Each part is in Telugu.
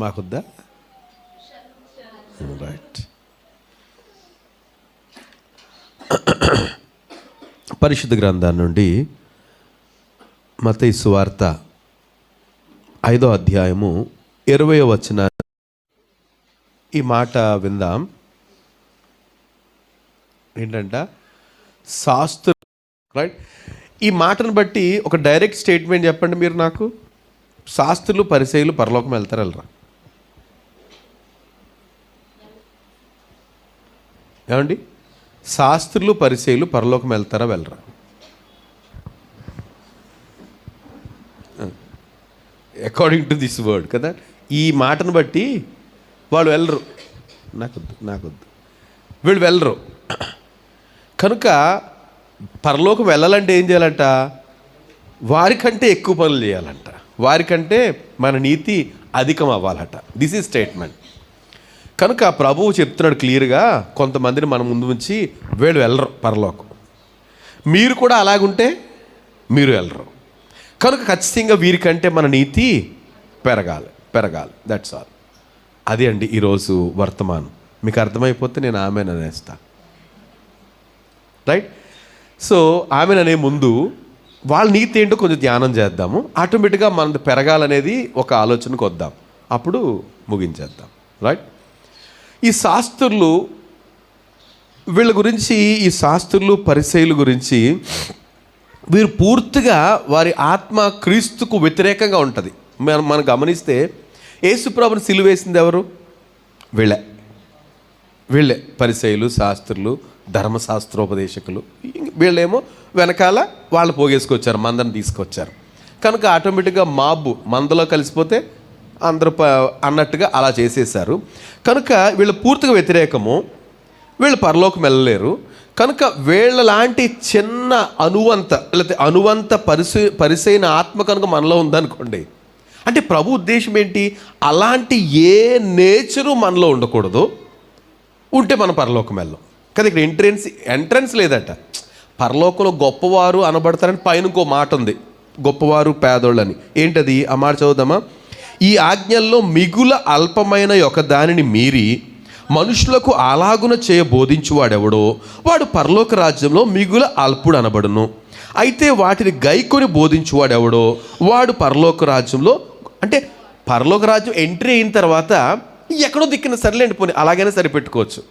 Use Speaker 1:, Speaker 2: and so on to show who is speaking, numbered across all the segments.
Speaker 1: మాకొద్దా? రైట్. పరిశుద్ధ గ్రంథాన్ని నుండి మత్తయి సువార్త 5వ అధ్యాయము 20వ వచనాన్ని ఈ మాట విందాం. ఏంటంట? శాస్త్రు. రైట్. ఈ మాటను బట్టి ఒక డైరెక్ట్ స్టేట్మెంట్ చెప్పండి మీరు నాకు. శాస్త్రులు పరిసయ్యులు పరలోకం వెళ్తారా వెళ్ళరా? ఏమండి? శాస్త్రులు పరిసయ్యులు పరలోకం వెళ్తారా వెళ్ళరా? అకార్డింగ్ టు దిస్ వర్డ్ కదా. ఈ మాటను బట్టి వాళ్ళు వెళ్ళరు. నాకొద్దు వీళ్ళు వెళ్ళరు. కనుక పరలోకం వెళ్ళాలంటే ఏం చేయాలంట? వారికంటే ఎక్కువ పనులు చేయాలంట. వారికంటే మన నీతి అధికం అవ్వాలట. This is statement. కనుక ప్రభువు చెప్తున్నాడు క్లియర్గా, కొంతమందిని మన ముందు ఉంచి వీళ్ళు వెళ్ళరు పరలోకం, మీరు కూడా అలాగుంటే మీరు వెళ్ళరు. కనుక ఖచ్చితంగా వీరికంటే మన నీతి పెరగాలి. That's all. అది అండి ఈరోజు వర్తమానం. మీకు అర్థమైపోతే నేను ఆమెను అనేస్తా. రైట్. సో ఆమెను అనే ముందు వాళ్ళ నీతి ఏంటో కొంచెం ధ్యానం చేద్దాము. ఆటోమేటిక్గా మనది పెరగాలనేది ఒక ఆలోచనకు వద్దాం, అప్పుడు ముగించేద్దాం. రైట్. ఈ శాస్త్రులు, వీళ్ళ గురించి, ఈ శాస్త్రులు పరిసయ్యుల గురించి, వీరు పూర్తిగా వారి ఆత్మ క్రీస్తుకు వ్యతిరేకంగా ఉంటుంది. మనం గమనిస్తే యేసుప్రభుని సిలువేసింది ఎవరు? వీళ్ళే పరిసయ్యులు, శాస్త్రులు, ధర్మశాస్త్రోపదేశకులు. వీళ్ళేమో వెనకాల వాళ్ళు పోగేసుకొచ్చారు, మందను తీసుకొచ్చారు. కనుక ఆటోమేటిక్గా మాబు మందలో కలిసిపోతే అందరూ అన్నట్టుగా అలా చేసేసారు. కనుక వీళ్ళు పూర్తిగా వ్యతిరేకము. వీళ్ళు పరలోకం వెళ్ళలేరు. కనుక వీళ్ళ లాంటి చిన్న అనువంత పరిసైన ఆత్మ కనుక మనలో ఉందనుకోండి, అంటే ప్రభు ఉద్దేశం ఏంటి? అలాంటి ఏ నేచరు మనలో ఉండకూడదు. ఉంటే మనం పరలోకం వెళ్ళాం కదా. ఇక్కడ ఎంట్రన్స్ లేదట. పరలోకంలో గొప్పవారు అనబడతారని పైన ఇంకో మాట ఉంది, గొప్పవారు పేదోళ్ళని. ఏంటది? ఆ మాట చదువుదామా? ఈ ఆజ్ఞల్లో మిగుల అల్పమైన ఒక దానిని మీరి మనుషులకు అలాగున బోధించువాడెవడో వాడు పరలోక రాజ్యంలో మిగుల అల్పుడు అనబడును. అయితే వాటిని గైకొని బోధించువాడెవడో వాడు పరలోక రాజ్యంలో, అంటే పరలోక రాజ్యం ఎంట్రీ అయిన తర్వాత ఎక్కడో దిక్కిన సరిలేండి, పోనీ అలాగైనా సరిపెట్టుకోవచ్చు.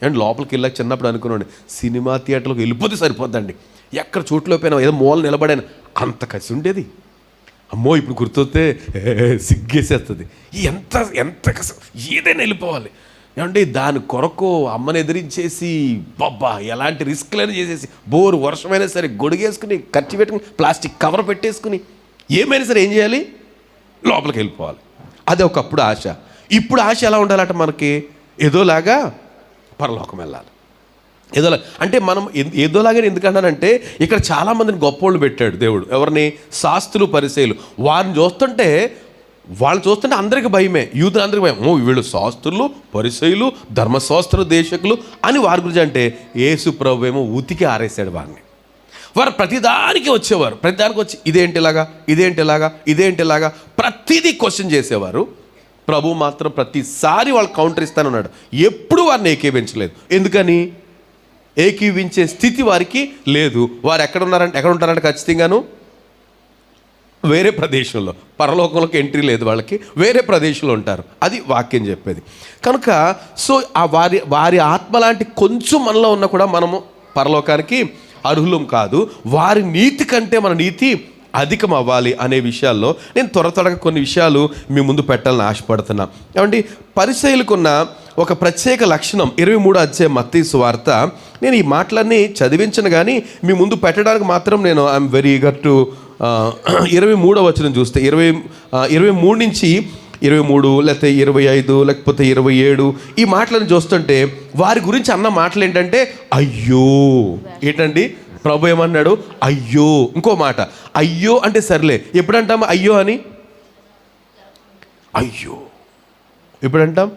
Speaker 1: అండ్ లోపలికి వెళ్ళాక చిన్నప్పుడు అనుకున్నాండి, సినిమా థియేటర్లోకి వెళ్ళిపోతే సరిపోద్దండి, ఎక్కడ చోట్లో పోయినా ఏదో మూల నిలబడాను, అంత కసి ఉండేది. అమ్మో ఇప్పుడు గుర్తొస్తే సిగ్గేసేస్తుంది. ఎంత కసి, ఏదైనా వెళ్ళిపోవాలి ఏమండి. దాని కొరకు అమ్మని ఎదిరించేసి బాబ్బా ఎలాంటి రిస్క్లైనా చేసేసి, బోరు వర్షమైనా సరే గొడుగేసుకుని, ఖర్చు పెట్టుకుని, ప్లాస్టిక్ కవర్ పెట్టేసుకుని, ఏమైనా సరే ఏం చేయాలి? లోపలికి వెళ్ళిపోవాలి. అది ఒకప్పుడు ఆశ. ఇప్పుడు ఆశ ఎలా ఉండాలట మనకి? ఏదోలాగా పరలోకం వెళ్ళాలి. ఏదోలా అంటే మనం ఏదోలాగా ఎందుకంటానంటే, ఇక్కడ చాలామందిని గొప్పోళ్ళు పెట్టాడు దేవుడు. ఎవరిని? శాస్త్రులు పరిసయ్యులు. వాళ్ళు చూస్తుంటే అందరికీ భయమే, యూదులందరికీ భయం. వీళ్ళు శాస్త్రులు పరిసయ్యులు ధర్మశాస్త్ర దేశకులు అని వారి గురించి అంటే, యేసు ప్రభు ఏమో ఉతికి ఆరేసాడు వారిని. వారు ప్రతిదానికి వచ్చేవారు, ప్రతిదానికి వచ్చి ఇదేంటిలాగా ప్రతిదీ క్వశ్చన్ చేసేవారు. ప్రభు మాత్రం ప్రతిసారి వాళ్ళు కౌంటర్ ఇస్తానన్నాడు. ఎప్పుడు వారిని ఏకీవించలేదు. ఎందుకని? ఏకీవించే స్థితి వారికి లేదు. వారు ఎక్కడ ఉంటారంటే ఖచ్చితంగాను వేరే ప్రదేశంలో, పరలోకంలోకి ఎంట్రీ లేదు వాళ్ళకి, వేరే ప్రదేశంలో ఉంటారు. అది వాక్యం చెప్పేది. కనుక సో ఆ వారి ఆత్మ లాంటి కొంచెం మనలో ఉన్నా కూడా మనము పరలోకానికి అర్హులం కాదు. వారి నీతి కంటే మన నీతి అధికం అవ్వాలి అనే విషయాల్లో నేను త్వరగా కొన్ని విషయాలు మీ ముందు పెట్టాలని ఆశపడుతున్నా. ఏమండి, పరిసయ్యులకున్న ఒక ప్రత్యేక లక్షణం 23వ అధ్యాయం మత్తయి సువార్త. నేను ఈ మాటలన్నీ చదివించను కానీ మీ ముందు పెట్టడానికి మాత్రం నేను ఐఎమ్ వెరీ ఈగర్ టు 23వ వచనం చూస్తే 23 నుంచి 23 లేకపోతే 25 లేకపోతే 27 ఈ మాటలను చూస్తుంటే వారి గురించి అన్న మాటలు ఏంటంటే అయ్యో. ఏంటండి? ప్రభు ఏమన్నాడు? అయ్యో. ఇంకో మాట, అయ్యో అంటే సర్లే, ఎప్పుడంటాం అయ్యో అని? అయ్యో ఎప్పుడంటాం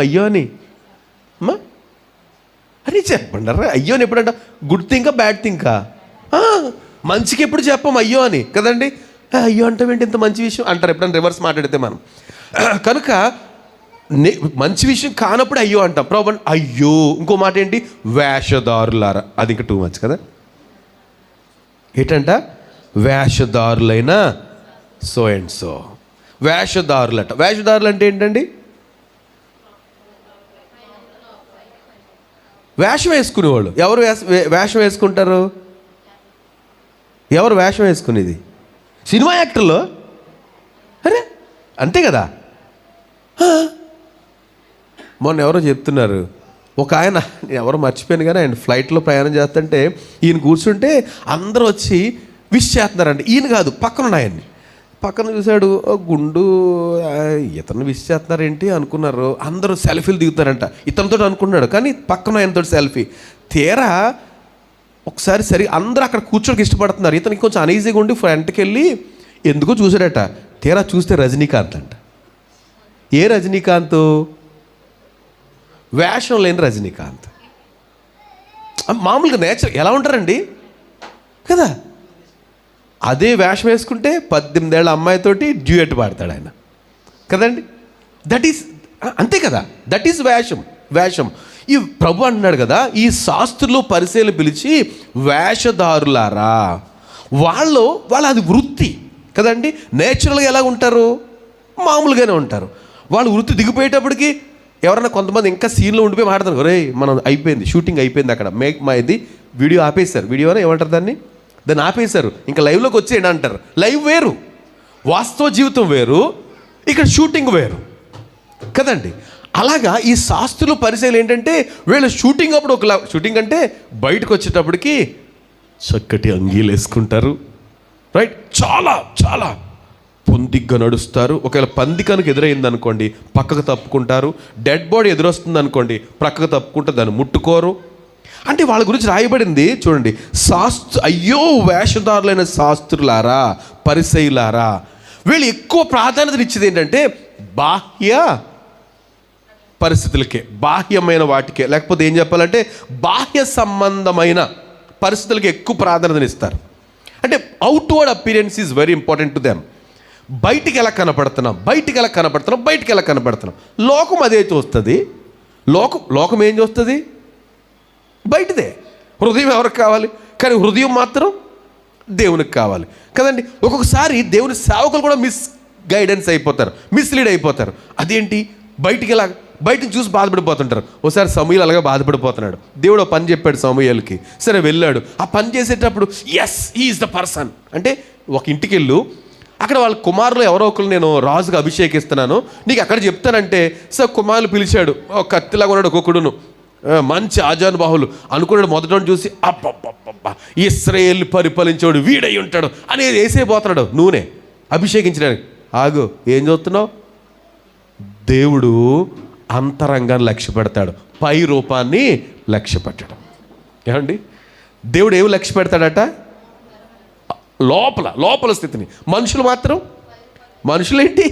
Speaker 1: అయ్యో అని? అమ్మా అరే చెప్పండి, అయ్యో అని ఎప్పుడంటాం? Good థింకా bad థింకా? మంచికి ఎప్పుడు చెప్పం అయ్యో అని కదండి. అయ్యో అంటే ఏంటి ఇంత మంచి విషయం అంటారు ఎప్పుడైనా రివర్స్ మాట్లాడితే మనం. కనుక మంచి విషయం కానప్పుడు అయ్యో అంటాం. ప్రభు అయ్యో. ఇంకో మాట ఏంటి? వేషధారులారా. అది ఇంకా టూ మచ్ కదా. ఏంటంట? వేషధారులైన సో అండ్ సో. వేషధారులట. వేషధారులు అంటే ఏంటండి? వేషం వేసుకునేవాళ్ళు. ఎవరు వేషం వేసుకుంటారు? ఎవరు వేషం వేసుకునేది? సినిమా యాక్టర్లు. అరే అంతే కదా. మొన్న ఎవరో చెప్తున్నారు, ఒక ఆయన, ఎవరో మర్చిపోయాను కానీ, ఆయన ఫ్లైట్లో ప్రయాణం చేస్తుంటే ఈయన కూర్చుంటే అందరూ వచ్చి విష్ చేస్తున్నారండి. ఈయన కాదు, పక్కన ఉన్నాయన్ని. పక్కన చూశాడు, గుండు ఇతను విష్ చేస్తున్నారేంటి అనుకున్నారు. అందరూ సెల్ఫీలు దిగుతారంట ఇతనితో అనుకున్నాడు, కానీ పక్కన ఆయనతో సెల్ఫీ. తీరా ఒకసారి సరి అందరూ అక్కడ కూర్చోడానికి ఇష్టపడుతున్నారు. ఇతనికి కొంచెం అనీజీగా ఉండి ఫ్రంట్కి వెళ్ళి ఎందుకో చూశాడట. తీరా చూస్తే రజనీకాంత్ అంట. ఏ రజనీకాంత్? వేషం లేని రజనీకాంత్. మామూలుగా నేచర్ ఎలా ఉంటారండి కదా. అదే వేషం వేసుకుంటే 18 ఏళ్ల అమ్మాయితోటి డ్యూయట్ పాడతాడు ఆయన కదండి. దట్ ఈస్ అంతే కదా. దట్ ఈస్ వేషం. ఈ ప్రభు అంటున్నాడు కదా, ఈ శాస్త్రులు పరిచయలు పిలిచి వేషధారులారా. వాళ్ళు అది వృత్తి కదండి. నేచురల్గా ఎలా ఉంటారు? మామూలుగానే ఉంటారు. వాళ్ళు వృత్తి దిగిపోయేటప్పటికి ఎవరైనా కొంతమంది ఇంకా సీన్లో ఉండిపోయి మాట్లాడతారు, రే మనం అయిపోయింది, షూటింగ్ అయిపోయింది, అక్కడ ఇది వీడియో ఆపేశారు. వీడియోనే ఏమంటారు దాన్ని ఆపేశారు, ఇంకా లైవ్లోకి వచ్చేయండి అంటారు. లైవ్ వేరు, వాస్తవ జీవితం వేరు, ఇక్కడ షూటింగ్ వేరు కదండి. అలాగా ఈ శాస్త్రులు పరిచయాలు ఏంటంటే, వీళ్ళు షూటింగ్ అప్పుడు ఒకలా, షూటింగ్ అంటే బయటకు వచ్చేటప్పటికి చక్కటి అంగీలు వేసుకుంటారు, రైట్, చాలా చాలా పొందిగ్గా నడుస్తారు. ఒకవేళ పంది కనుక ఎదురైంది అనుకోండి పక్కకు తప్పుకుంటారు. డెడ్ బాడీ ఎదురొస్తుంది అనుకోండి ప్రక్కకు తప్పుకుంటారు, దాన్ని ముట్టుకోరు. అంటే వాళ్ళ గురించి రాయబడింది చూడండి, అయ్యో వేషధారులైన శాస్త్రులారా, పరిసయ్యులారా. వీళ్ళు ఎక్కువ ప్రాధాన్యత ఇచ్చేది ఏంటంటే బాహ్య పరిస్థితులకే, బాహ్యమైన వాటికే, లేకపోతే ఏం చెప్పాలంటే బాహ్య సంబంధమైన పరిస్థితులకి ఎక్కువ ప్రాధాన్యత ఇస్తారు. అంటే outward appearance is very important to them. బయటికి ఎలా కనపడుతున్నాం. లోకం అదే చూస్తుంది. లోకం ఏం చూస్తుంది? బయటదే. హృదయం ఎవరికి కావాలి? కానీ హృదయం మాత్రం దేవునికి కావాలి కదండి. ఒక్కొక్కసారి దేవుని సేవకులు కూడా మిస్లీడ్ అయిపోతారు. అదేంటి? బయటకు చూసి బాధపడిపోతుంటారు. ఒకసారి సమూయేలు అలాగే బాధపడిపోతున్నాడు. దేవుడు పని చెప్పాడు సమూయేలుకి, సరే వెళ్ళాడు. ఆ పని చేసేటప్పుడు as he is the person అంటే, ఒక ఇంటికి వెళ్ళు, అక్కడ వాళ్ళ కుమారులు ఎవరో ఒకరు నేను రాజుగా అభిషేకిస్తున్నాను, నీకు అక్కడ చెప్తానంటే, సో కుమారులు పిలిచాడు. ఒక కత్తిలాగా ఉన్నాడు ఒక్కొక్కడును, మంచి ఆజానుబాహులు అనుకున్నాడు. మొదట చూసి అబ్బబ్బబ్బబ్బా ఇశ్రాయేలు పరిపాలించేవాడు వీడై ఉంటాడు అనేది వేసేపోతున్నాడు నూనె అభిషేకించడానికి. ఆగు, ఏం చూస్తున్నావు? దేవుడు అంతరంగాన్ని లక్ష్య పెడతాడు, పై రూపాన్ని లక్ష్య పెట్టడం. ఏమండి? దేవుడు ఏమి లక్ష్య పెడతాడట? లోపల స్థితిని. మనుషులేంటి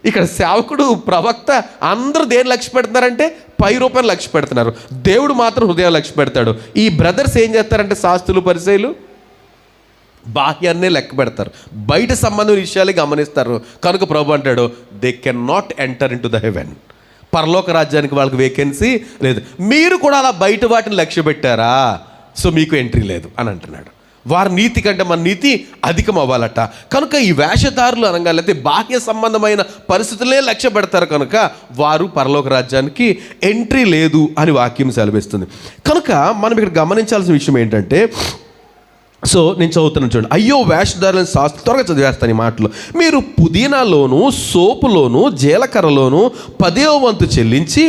Speaker 1: ఇక్కడ సేవకుడు, ప్రవక్త అందరూ దేని లక్ష్య పెడుతున్నారంటే పై రూపాన్ని లక్ష్య పెడుతున్నారు. దేవుడు మాత్రం హృదయం లక్ష్య పెడతాడు. ఈ బ్రదర్స్ ఏం చేస్తారంటే శాస్త్రులు పరిచయులు బాహ్యాన్నే లెక్క పెడతారు, బయట సంబంధం విషయాలే గమనిస్తారు. కనుక ప్రభు అంటాడు, they can not enter in to the heaven. పరలోక రాజ్యానికి వాళ్ళకి వేకెన్సీ లేదు. మీరు కూడా అలా బయట వాటిని లక్ష్య పెట్టారా, సో మీకు ఎంట్రీ లేదు అని అంటున్నాడు. వారి నీతి కంటే మన నీతి అధికం అవ్వాలట. కనుక ఈ వేషధారులు అనగా లేకపోతే బాహ్య సంబంధమైన పరిస్థితులే లక్ష్య పెడతారు, కనుక వారు పరలోక రాజ్యానికి ఎంట్రీ లేదు అని వాక్యం సెలవిస్తుంది. కనుక మనం ఇక్కడ గమనించాల్సిన విషయం ఏంటంటే, సో నేను చదువుతున్నాను చూడండి. అయ్యో వేషధారులను త్వరగా చదివేస్తాను ఈ మాటలు. మీరు పుదీనాలోను, సోపులోను, జీలకర్రలోను 10వ వంతు చెల్లించి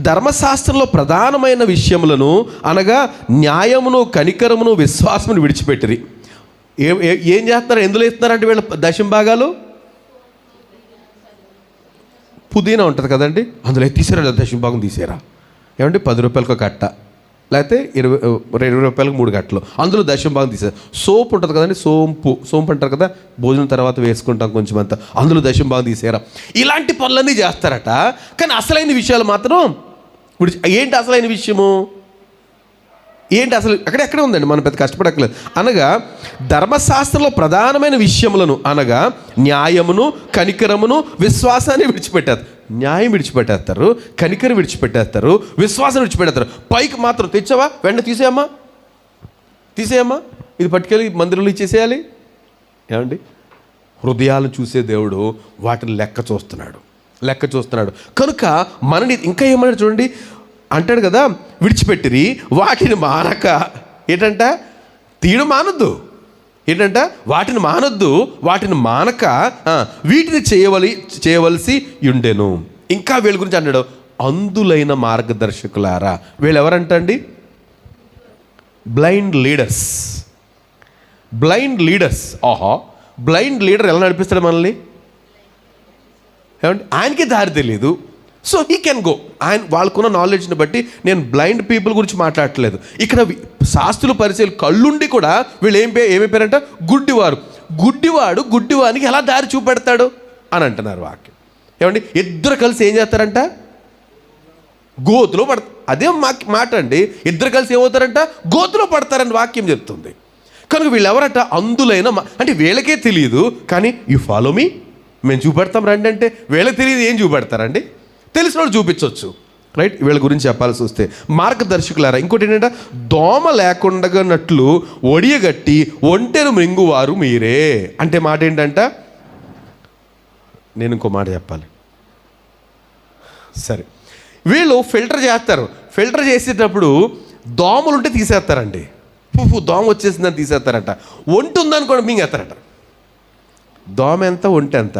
Speaker 1: ధర్మశాస్త్రంలో ప్రధానమైన విషయములను అనగా న్యాయమును, కనికరమును, విశ్వాసమును విడిచిపెట్టిరి. ఏం చేస్తున్నారు? ఎందులో ఇస్తున్నారంటే వీళ్ళ దశంభాగాలు పుదీనా ఉంటుంది కదండి, అందులో తీసారా? దశంభాగం తీసారా? ఏమంటే 10 రూపాయలకు కట్ట, లేకపోతే 20 రూపాయలకు 3 గంటలు, అందులో దశంభాగం తీసేది. సోపు ఉంటుంది కదండి, సోంపు అంటారు కదా, భోజనం తర్వాత వేసుకుంటాం కొంచెం అంతా, అందులో దశంభాగం తీసేరా. ఇలాంటి పనులన్నీ చేస్తారట. కానీ అసలైన విషయాలు మాత్రం ఏంటి? అసలైన విషయము ఏంటి అసలు అక్కడెక్కడే ఉందండి, మనం పెద్ద కష్టపడక్కలేదు. అనగా ధర్మశాస్త్రంలో ప్రధానమైన విషయములను అనగా న్యాయమును, కనికరమును, విశ్వాసాన్ని విడిచిపెట్టారు. న్యాయం విడిచిపెట్టేస్తారు, కనికరం విడిచిపెట్టేస్తారు, విశ్వాసం విడిచిపెట్టేస్తారు. పైకి మాత్రం తెచ్చావా వెంటనే తీసేయమ్మా, ఇది పట్టుకెళ్ళి మందిరంలో ఇచ్చేసేయాలి. ఏమండి, హృదయాలను చూసే దేవుడు వాటిని లెక్క చూస్తున్నాడు. కనుక మనని ఇంకా ఏమన్నాడు చూడండి, అంటాడు కదా, విడిచిపెట్టిరి వాటిని మానక. ఏంటంట? తీయడం మానొద్దు. ఏంటంట? వాటిని మానొద్దు, వాటిని మానక వీటిని చేయవలసి ఉండెను. ఇంకా వీళ్ళ గురించి అన్నాడు, అందులైన మార్గదర్శకులారా. వీళ్ళు ఎవరంటండి? Blind leaders. ఆహా, బ్లైండ్ లీడర్ ఎలా నడిపిస్తాడు మనల్ని? ఏమండి, ఆయనకి దారి తెలియదు. So he can go. వాళ్ళకున్న నాలెడ్జ్ని బట్టి నేను బ్లైండ్ పీపుల్ గురించి మాట్లాడట్లేదు. ఇక్కడ శాస్త్రులు పరిచయాలు కళ్ళుండి కూడా వీళ్ళు ఏమైపోయారంట? గుడ్డివాడు గుడ్డివానికి ఎలా దారి చూపెడతాడు అని అంటున్నారు వాక్యం. ఏమండి, ఇద్దరు కలిసి ఏం చేస్తారంట? గోతులో అదే మాట అండి. ఇద్దరు కలిసి ఏమవుతారంట? గోతులో పడతారని వాక్యం చెప్తుంది. కనుక వీళ్ళు ఎవరట? అందులైన అంటే వీళ్ళకే తెలియదు, కానీ యు ఫాలో మీ, మేము చూపెడతాం రండి అంటే వీళ్ళకి తెలియదు. ఏం చూపెడతారండి? తెలిసిన వాళ్ళు చూపించవచ్చు, రైట్? వీళ్ళ గురించి చెప్పాల్సి వస్తే మార్గదర్శకులారా. ఇంకోటి ఏంటంటే, దోమ లేకుండానట్లు ఒడియగట్టి ఒంటెను మృంగువారు మీరే. అంటే మాట ఏంటంట? నేను ఇంకో మాట చెప్పాలి. సరే, వీళ్ళు ఫిల్టర్ చేసేటప్పుడు దోమలుంటే తీసేస్తారండి. దోమ వచ్చేసిందని తీసేస్తారట. ఒంటి ఉందనుకోండి మింగేస్తారట. దోమ ఎంత, ఒంటి ఎంత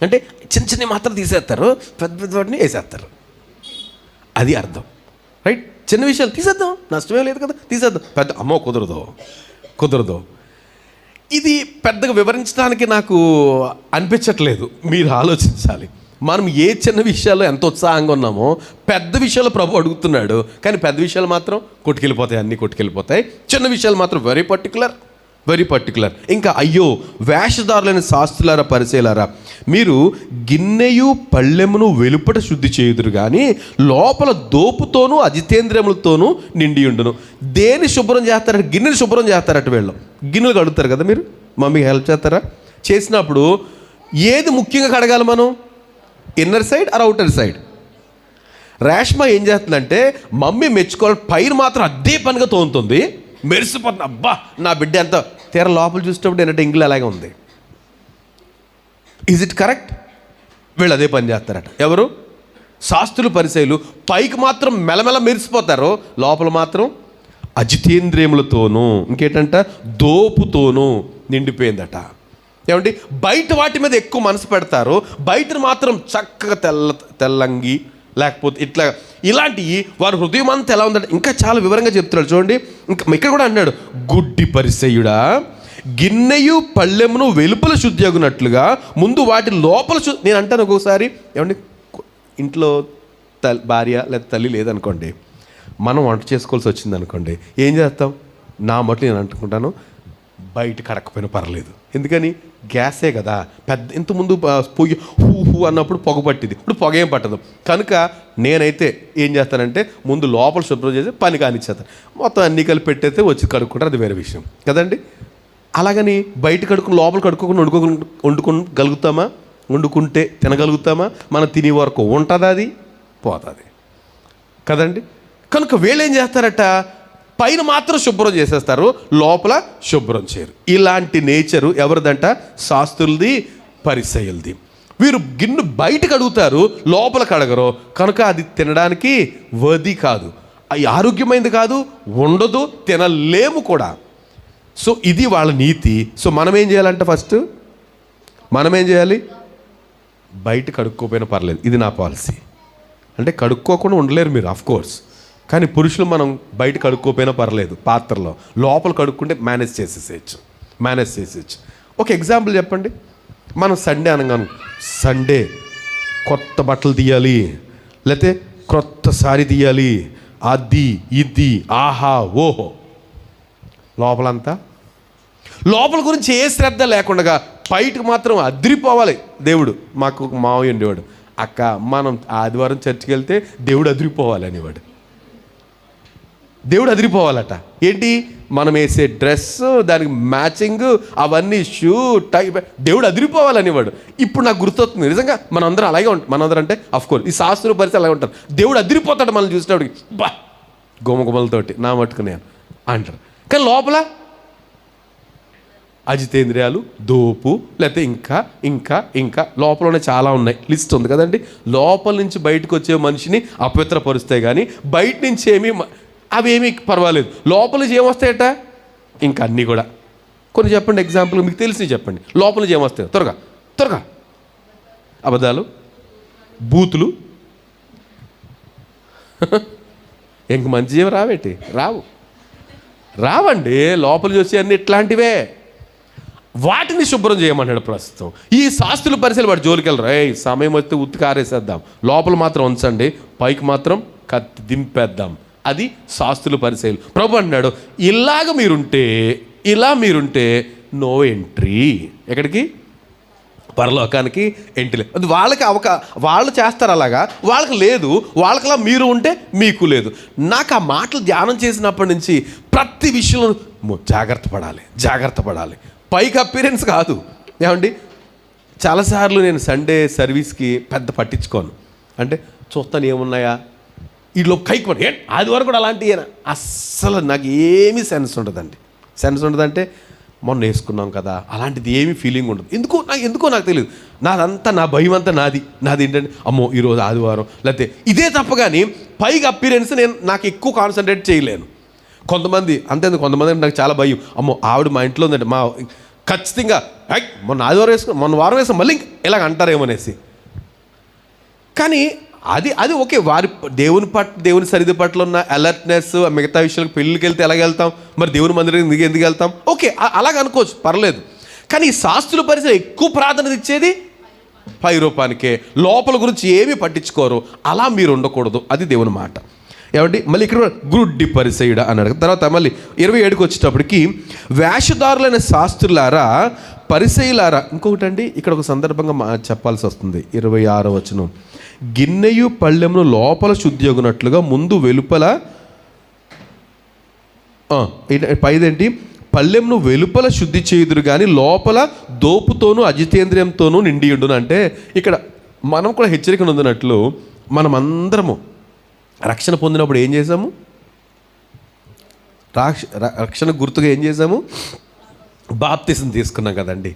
Speaker 1: అంటే చిన్న మాత్రం తీసేస్తారు, పెద్ద వాటిని వేసేస్తారు. అది అర్థం, రైట్? చిన్న విషయాలు తీసేద్దాం, నష్టమే లేదు కదా, తీసేద్దాం. పెద్ద అమ్మో కుదరదు. ఇది పెద్దగా వివరించడానికి నాకు అనిపించట్లేదు. మీరు ఆలోచించాలి. మనం ఏ చిన్న విషయాల్లో ఎంత ఉత్సాహంగా ఉన్నామో పెద్ద విషయాలు ప్రభు అడుగుతున్నాడు. కానీ పెద్ద విషయాలు మాత్రం అన్నీ కొట్టుకెళ్ళిపోతాయి. చిన్న విషయాలు మాత్రం వెరీ పర్టికులర్. ఇంకా అయ్యో వేషధారులైన శాస్త్రులారా, పరిచయులారా, మీరు గిన్నెయు పళ్ళెమును వెలుపట శుద్ధి చేయుదురు కానీ లోపల దోపుతోనూ అజితేంద్రియములతోనూ నిండి ఉండును. దేని శుభ్రం చేస్తారట? గిన్నెని శుభ్రం చేస్తారట. వీళ్ళు గిన్నెలు కడుగుతారు కదా, మీరు మమ్మీకి హెల్ప్ చేస్తారా? చేసినప్పుడు ఏది ముఖ్యంగా కడగాలి మనం? Inner side or outer side? Reshma ఏం చేస్తుందంటే, మమ్మీ మెచ్చుకోవాలి, పైన మాత్రం అదే పనిగా తోముతుంది, మెరిసిపోతుంది. అబ్బా నా బిడ్డ ఎంత తీర లోపల చూసినప్పుడు ఏంటంటే ఇంగ్లీష్ అలాగే ఉంది. Is it correct? వీళ్ళు అదే పని చేస్తారట. ఎవరు? శాస్త్రులు, పరిచయులు. పైకి మాత్రం మెలమెల మెరిసిపోతారు, లోపల మాత్రం అజితేంద్రియములతోనూ ఇంకేంటంట దోపుతోనూ నిండిపోయిందట. ఏమండి, బయట వాటి మీద ఎక్కువ మనసు పెడతారు, బయటను మాత్రం చక్కగా తెల్లంగి లేకపోతే ఇలాంటి వారి హృదయం అంతా ఎలా ఉందంటే ఇంకా చాలా వివరంగా చెప్తున్నాడు చూడండి. ఇంకా ఇక్కడ కూడా అన్నాడు, గుడ్డి పరిసయ్యుడా, గిన్నెయు పళ్ళెమును వెలుపల శుద్ధి అగునట్లుగా ముందు వాటి లోపల నేను అంటాను ఒక్కొక్కసారి, ఏమండి, ఇంట్లో భార్య లేదా తల్లి లేదనుకోండి, మనం వంట చేసుకోవాల్సి వచ్చింది అనుకోండి, ఏం చేస్తాం? నా మటు నేను అనుకుంటాను, బయట కడకపోయినా పర్లేదు. ఎందుకని? గ్యాసే కదా. ఇంతకుముందు పొయ్యి హూ అన్నప్పుడు పొగ పట్టింది, ఇప్పుడు పొగ ఏం పట్టదు. కనుక నేనైతే ఏం చేస్తానంటే ముందు లోపల శుభ్రం చేసి పని కానిచ్చేస్తాను. మొత్తం అన్నీ కలిపి పెట్టేస్తే వచ్చి కడుక్కుంటారు, అది వేరే విషయం కదండి. అలాగని బయట కడుక్కుని లోపల కడుక్కోకుండా వండుకోగలుగుతామా? వండుకుంటే తినగలుగుతామా? మనం తినే వరకు ఉంటుందా? అది పోతుంది కదండి. కనుక వీళ్ళు ఏం చేస్తారట? పైన మాత్రం శుభ్రం చేసేస్తారు, లోపల శుభ్రం చేయరు. ఇలాంటి నేచరు ఎవరిదంట? శాస్త్రులది, పరిసయ్యులది. వీరు గిన్నె బయటకు అడుగుతారు, లోపల కడగరు. కనుక అది తినడానికి వది కాదు, అది ఆరోగ్యమైనది కాదు, ఉండదు, తినలేము కూడా. సో ఇది వాళ్ళ నీతి. సో మనం ఏం చేయాలంటే ఫస్ట్ మనం ఏం చేయాలి? బయట కడుక్కోపోయినా పర్లేదు, ఇది నా పాలసీ. అంటే కడుక్కోకుండా ఉండలేరు మీరు, ఆఫ్ కోర్స్. కానీ పురుషులు మనం బయట కడుక్కోపోయినా పర్లేదు, పాత్రలో లోపల కడుక్కుంటే మేనేజ్ చేసేయచ్చు. ఒక ఎగ్జాంపుల్ చెప్పండి. మనం సండే అనగాను, సండే కొత్త బట్టలు తీయాలి, లేకపోతే కొత్త సారీ తీయాలి, అది ఇది ఆహా ఓహో. లోపల గురించి ఏ శ్రద్ధ లేకుండా బయటకు మాత్రం అదిరిపోవాలి. దేవుడు మాకు మావయ్య ఉండేవాడు, అక్క మనం ఆదివారం చర్చికి వెళ్తే దేవుడు అదిరిపోవాలి అనేవాడు. దేవుడు అదిరిపోవాలట. ఏంటి? మనం వేసే డ్రెస్, దానికి మ్యాచింగ్, అవన్నీ షూ, టై, దేవుడు అదిరిపోవాలని వాడు. ఇప్పుడు నాకు గుర్తొస్తుంది, నిజంగా మనందరం అలాగే ఉంటాం. మనందరం అంటే అఫ్కోర్స్ ఈ శాస్త్ర పరిస్థితి అలాగే ఉంటారు. దేవుడు అదిరిపోతాడు మనల్ని చూసినప్పటికి, బా గుమగుమలతోటి నా మట్టుకు నేను అంటారు. కానీ లోపల అజితేంద్రియాలు, దోపు, లేకపోతే ఇంకా ఇంకా ఇంకా లోపలనే చాలా ఉన్నాయి, లిస్ట్ ఉంది కదండి. లోపల నుంచి బయటకు వచ్చే మనిషిని అపవిత్రపరుస్తాయి, కానీ బయట నుంచి అవేమీ పర్వాలేదు. లోపల నుంచి ఏమొస్తాయట? ఇంకా అన్నీ కూడా. కొన్ని చెప్పండి, ఎగ్జాంపుల్ మీకు తెలిసి చెప్పండి. లోపల నుంచి ఏమొస్తాయి? త్వరగా త్వరగా. అబద్ధాలు, బూతులు. ఇంక మంచి ఏమి రావేటి? రావండి. లోపల చూసి అన్నీ ఇట్లాంటివే. వాటిని శుభ్రం చేయమన్నాడు ప్రస్తుతం. ఈ శాస్త్రుల పరిశీలి వాడు జోలికి వెళ్ళరు. సమయం వస్తే ఉత్తికి ఆరేసేద్దాం, లోపల మాత్రం ఉంచండి, పైకి మాత్రం కత్తి దింపేద్దాం. అది శాస్త్రుల పరిశీలి. ప్రభు అన్నాడు, ఇలా మీరుంటే నో ఎంట్రీ. ఎక్కడికి? పరలోకానికి ఎంట్రీ. అది వాళ్ళకి వాళ్ళు చేస్తారు అలాగా, వాళ్ళకి లేదు. వాళ్ళకిలా మీరు ఉంటే మీకు లేదు. నాకు ఆ మాటలు ధ్యానం చేసినప్పటి నుంచి ప్రతి విషయంలో జాగ్రత్త పడాలి. పైకి అపీరెన్స్ కాదు. ఏమండి, చాలాసార్లు నేను సండే సర్వీస్కి పెద్ద పట్టించుకోను. అంటే చూస్తాను ఏమున్నాయా, వీటిలో కైకి పడి ఆదివారం కూడా అలాంటివి అస్సలు నాకు ఏమీ సెన్స్ ఉండదంటే మొన్న వేసుకున్నాం కదా, అలాంటిది ఏమీ ఫీలింగ్ ఉండదు. ఎందుకో నాకు తెలియదు. నాదంతా, నా భయం అంతా నాది ఏంటంటే అమ్మో ఈరోజు ఆదివారం, లేకపోతే ఇదే తప్ప. కానీ పైకి అపీరెన్స్ నాకు ఎక్కువ కాన్సన్ట్రేట్ చేయలేను. కొంతమంది కొంతమంది నాకు చాలా భయం. అమ్మో ఆవిడ మా ఇంట్లో ఉందంటే ఖచ్చితంగా మొన్న వారం వేసుకుని మళ్ళీ ఇలాగ అంటారేమనేసి. కానీ అది ఓకే, వారి దేవుని సరిది పట్ల ఉన్న అలర్ట్నెస్, మిగతా విషయాలకు పెళ్ళికి వెళ్తే ఎలాగ వెళ్తాం, మరి దేవుని మందిరానికి ఎందుకు వెళ్తాం, ఓకే అలాగ అనుకోవచ్చు, పర్లేదు. కానీ ఈ శాస్త్రుల పరిస్థితి ఎక్కువ ప్రాధాన్యత ఇచ్చేది పై రూపానికే, లోపల గురించి ఏమీ పట్టించుకోరు. అలా మీరు ఉండకూడదు, అది దేవుని మాట. ఏమండి, మళ్ళీ ఇక్కడ గుడ్డి పరిసయుడా అన్నాడు. తర్వాత మళ్ళీ 27కి వచ్చేటప్పటికి, వేషధారులైన శాస్త్రులారా, పరిసయులారా. ఇంకొకటి అండి, ఇక్కడ ఒక సందర్భంగా చెప్పాల్సి వస్తుంది. 26వ వచనం, గిన్నెయు పళ్ళెమును లోపల శుద్ధియగునట్లుగా ముందు వెలుపల, పైదేంటి, పళ్ళెమును వెలుపల శుద్ధి చేయుదురు కానీ లోపల దోపుతోనూ అజితేంద్రియంతోనూ నిండియుండును. అంటే ఇక్కడ మనం కూడా హెచ్చరిక నొందినట్లు, మనమందరము రక్షణ పొందినప్పుడు ఏం చేసాము? రక్షణ గుర్తుగా ఏం చేసాము? బాప్తిసం తీసుకున్నాం కదండి.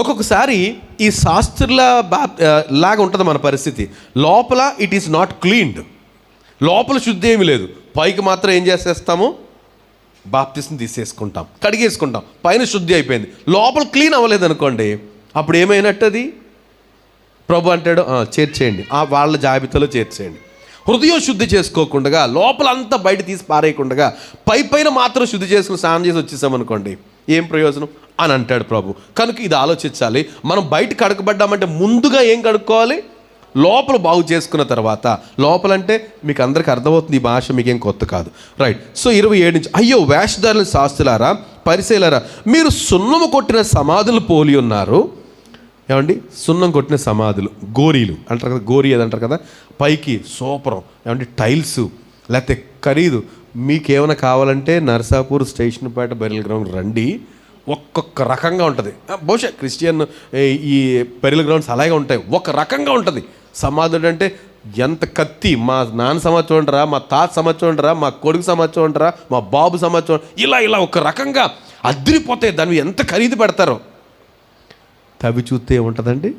Speaker 1: ఒక్కొక్కసారి ఈ శాస్త్రుల లాగా ఉంటుంది మన పరిస్థితి. లోపల ఇట్ ఈస్ నాట్ క్లీన్డ్, లోపల శుద్ధి ఏమీ లేదు, పైకి మాత్రం ఏం చేసేస్తాము? బాప్తిసం తీసేసుకుంటాం, కడిగేసుకుంటాం, పైన శుద్ధి అయిపోయింది, లోపల క్లీన్ అవ్వలేదు అనుకోండి, అప్పుడు ఏమైనట్టు? అది ప్రభు అంటాడు, చేర్చేయండి, వాళ్ళ జాబితాలో చేర్చేయండి. హృదయం శుద్ధి చేసుకోకుండా, లోపలంతా బయట తీసి పారేయకుండా, పైన మాత్రం శుద్ధి చేసుకుని స్నానం చేసి వచ్చేసామనుకోండి, ఏం ప్రయోజనం అని అంటాడు ప్రభు. కనుక ఇది ఆలోచించాలి. మనం బయట కడుకబడ్డామంటే ముందుగా ఏం కడుక్కోవాలి? లోపల బాగు చేసుకున్న తర్వాత. లోపలంటే మీకు అందరికీ అర్థమవుతుంది, ఈ భాష మీకేం కొత్త కాదు, రైట్? సో 27 నుంచి, అయ్యో వేషధారుల శాస్త్రులారా, పరిసయ్యులారా, మీరు సున్నము కొట్టిన సమాధులు పోలి ఉన్నారు. ఏమండి, సున్నం కొట్టిన సమాధులు, గోరీలు అంటారు కదా, గోరీ అది అంటారు కదా, పైకి సూపరం, ఏమంటే టైల్స్, లేకపోతే ఖరీదు. మీకేమైనా కావాలంటే నర్సాపూర్ స్టేషన్ పేట బెరియల్ గ్రౌండ్ రండి, ఒక్కొక్క రకంగా ఉంటుంది. బహుశా క్రిస్టియన్ ఈ బెరియల్ గ్రౌండ్స్ అలాగే ఉంటాయి, ఒక రకంగా ఉంటుంది. సమాధుడు అంటే ఎంత కత్తి, మా నాన్న సమాచారం ఉండరా, మా తాత సమాచారం ఉండరా, మా కొడుకు సమాచారం ఉండరా, మా బాబు సమాచారం, ఇలా ఒక రకంగా అదిరిపోతాయి. దాన్ని ఎంత ఖరీదు పెడతారో తవి చూస్తే ఏముంటుందండి.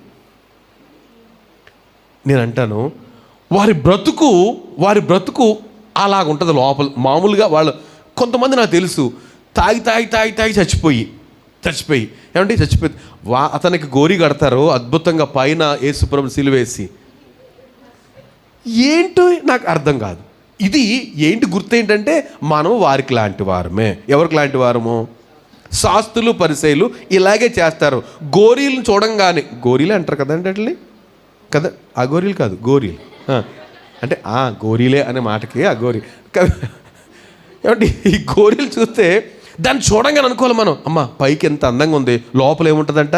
Speaker 1: నేను అంటాను, వారి బ్రతుకు అలాగుంటుంది లోపల. మామూలుగా వాళ్ళు కొంతమంది నాకు తెలుసు, తాగి చచ్చిపోయి ఏమంటే చచ్చిపోయి అతనికి గోరి కడతారు అద్భుతంగా, పైన యేసుప్రభుని సిలువేసి. ఏంటో నాకు అర్థం కాదు. ఇది ఏంటి గుర్తు ఏంటంటే, మనం వారికి లాంటి వారమే. ఎవరికి లాంటి వారము? శాస్త్రులు పరిసయ్యులు ఇలాగే చేస్తారు. గోరీలను చూడంగానే, గోరీలే అంటారు కదండి అట్లే కదా, ఆ గోరీలు కాదు, గోరీలు అంటే గోరీలే అనే మాటకి ఆ గోరీ ఏమంటే, ఈ గోరీలు చూస్తే దాన్ని చూడంగానే అనుకోవాలి మనం, అమ్మ పైకి ఎంత అందంగా ఉంది, లోపల ఏముంటుందంట,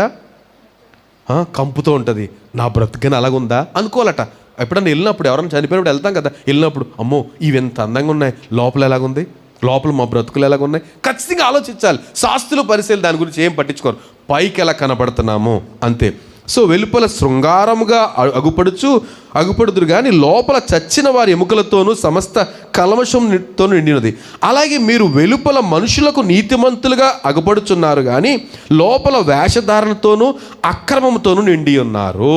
Speaker 1: కంపుతో ఉంటుంది, నా బ్రతుకని అలాగుందా అనుకోవాలట. ఎప్పుడన్నా వెళ్ళినప్పుడు, ఎవరైనా చనిపోయినప్పుడు వెళ్తాం కదా, వెళ్ళినప్పుడు అమ్మో ఇవి ఎంత అందంగా ఉన్నాయి, లోపల ఎలాగుంది లోపల మా బ్రతుకులు ఎలాగ ఉన్నాయి ఖచ్చితంగా ఆలోచించాలి. శాస్త్రులు పరిశీలి దాని గురించి ఏం పట్టించుకోరు, పైకి ఎలా కనబడుతున్నాము అంతే. సో వెలుపల శృంగారముగా అగుపడుదురు కానీ లోపల చచ్చిన వారి ఎముకలతోనూ సమస్త కల్మషంతో నిండినది. అలాగే మీరు వెలుపల మనుషులకు నీతిమంతులుగా అగుపడుచున్నారు కానీ లోపల వేషధారణతోనూ అక్రమంతోనూ నిండి ఉన్నారు.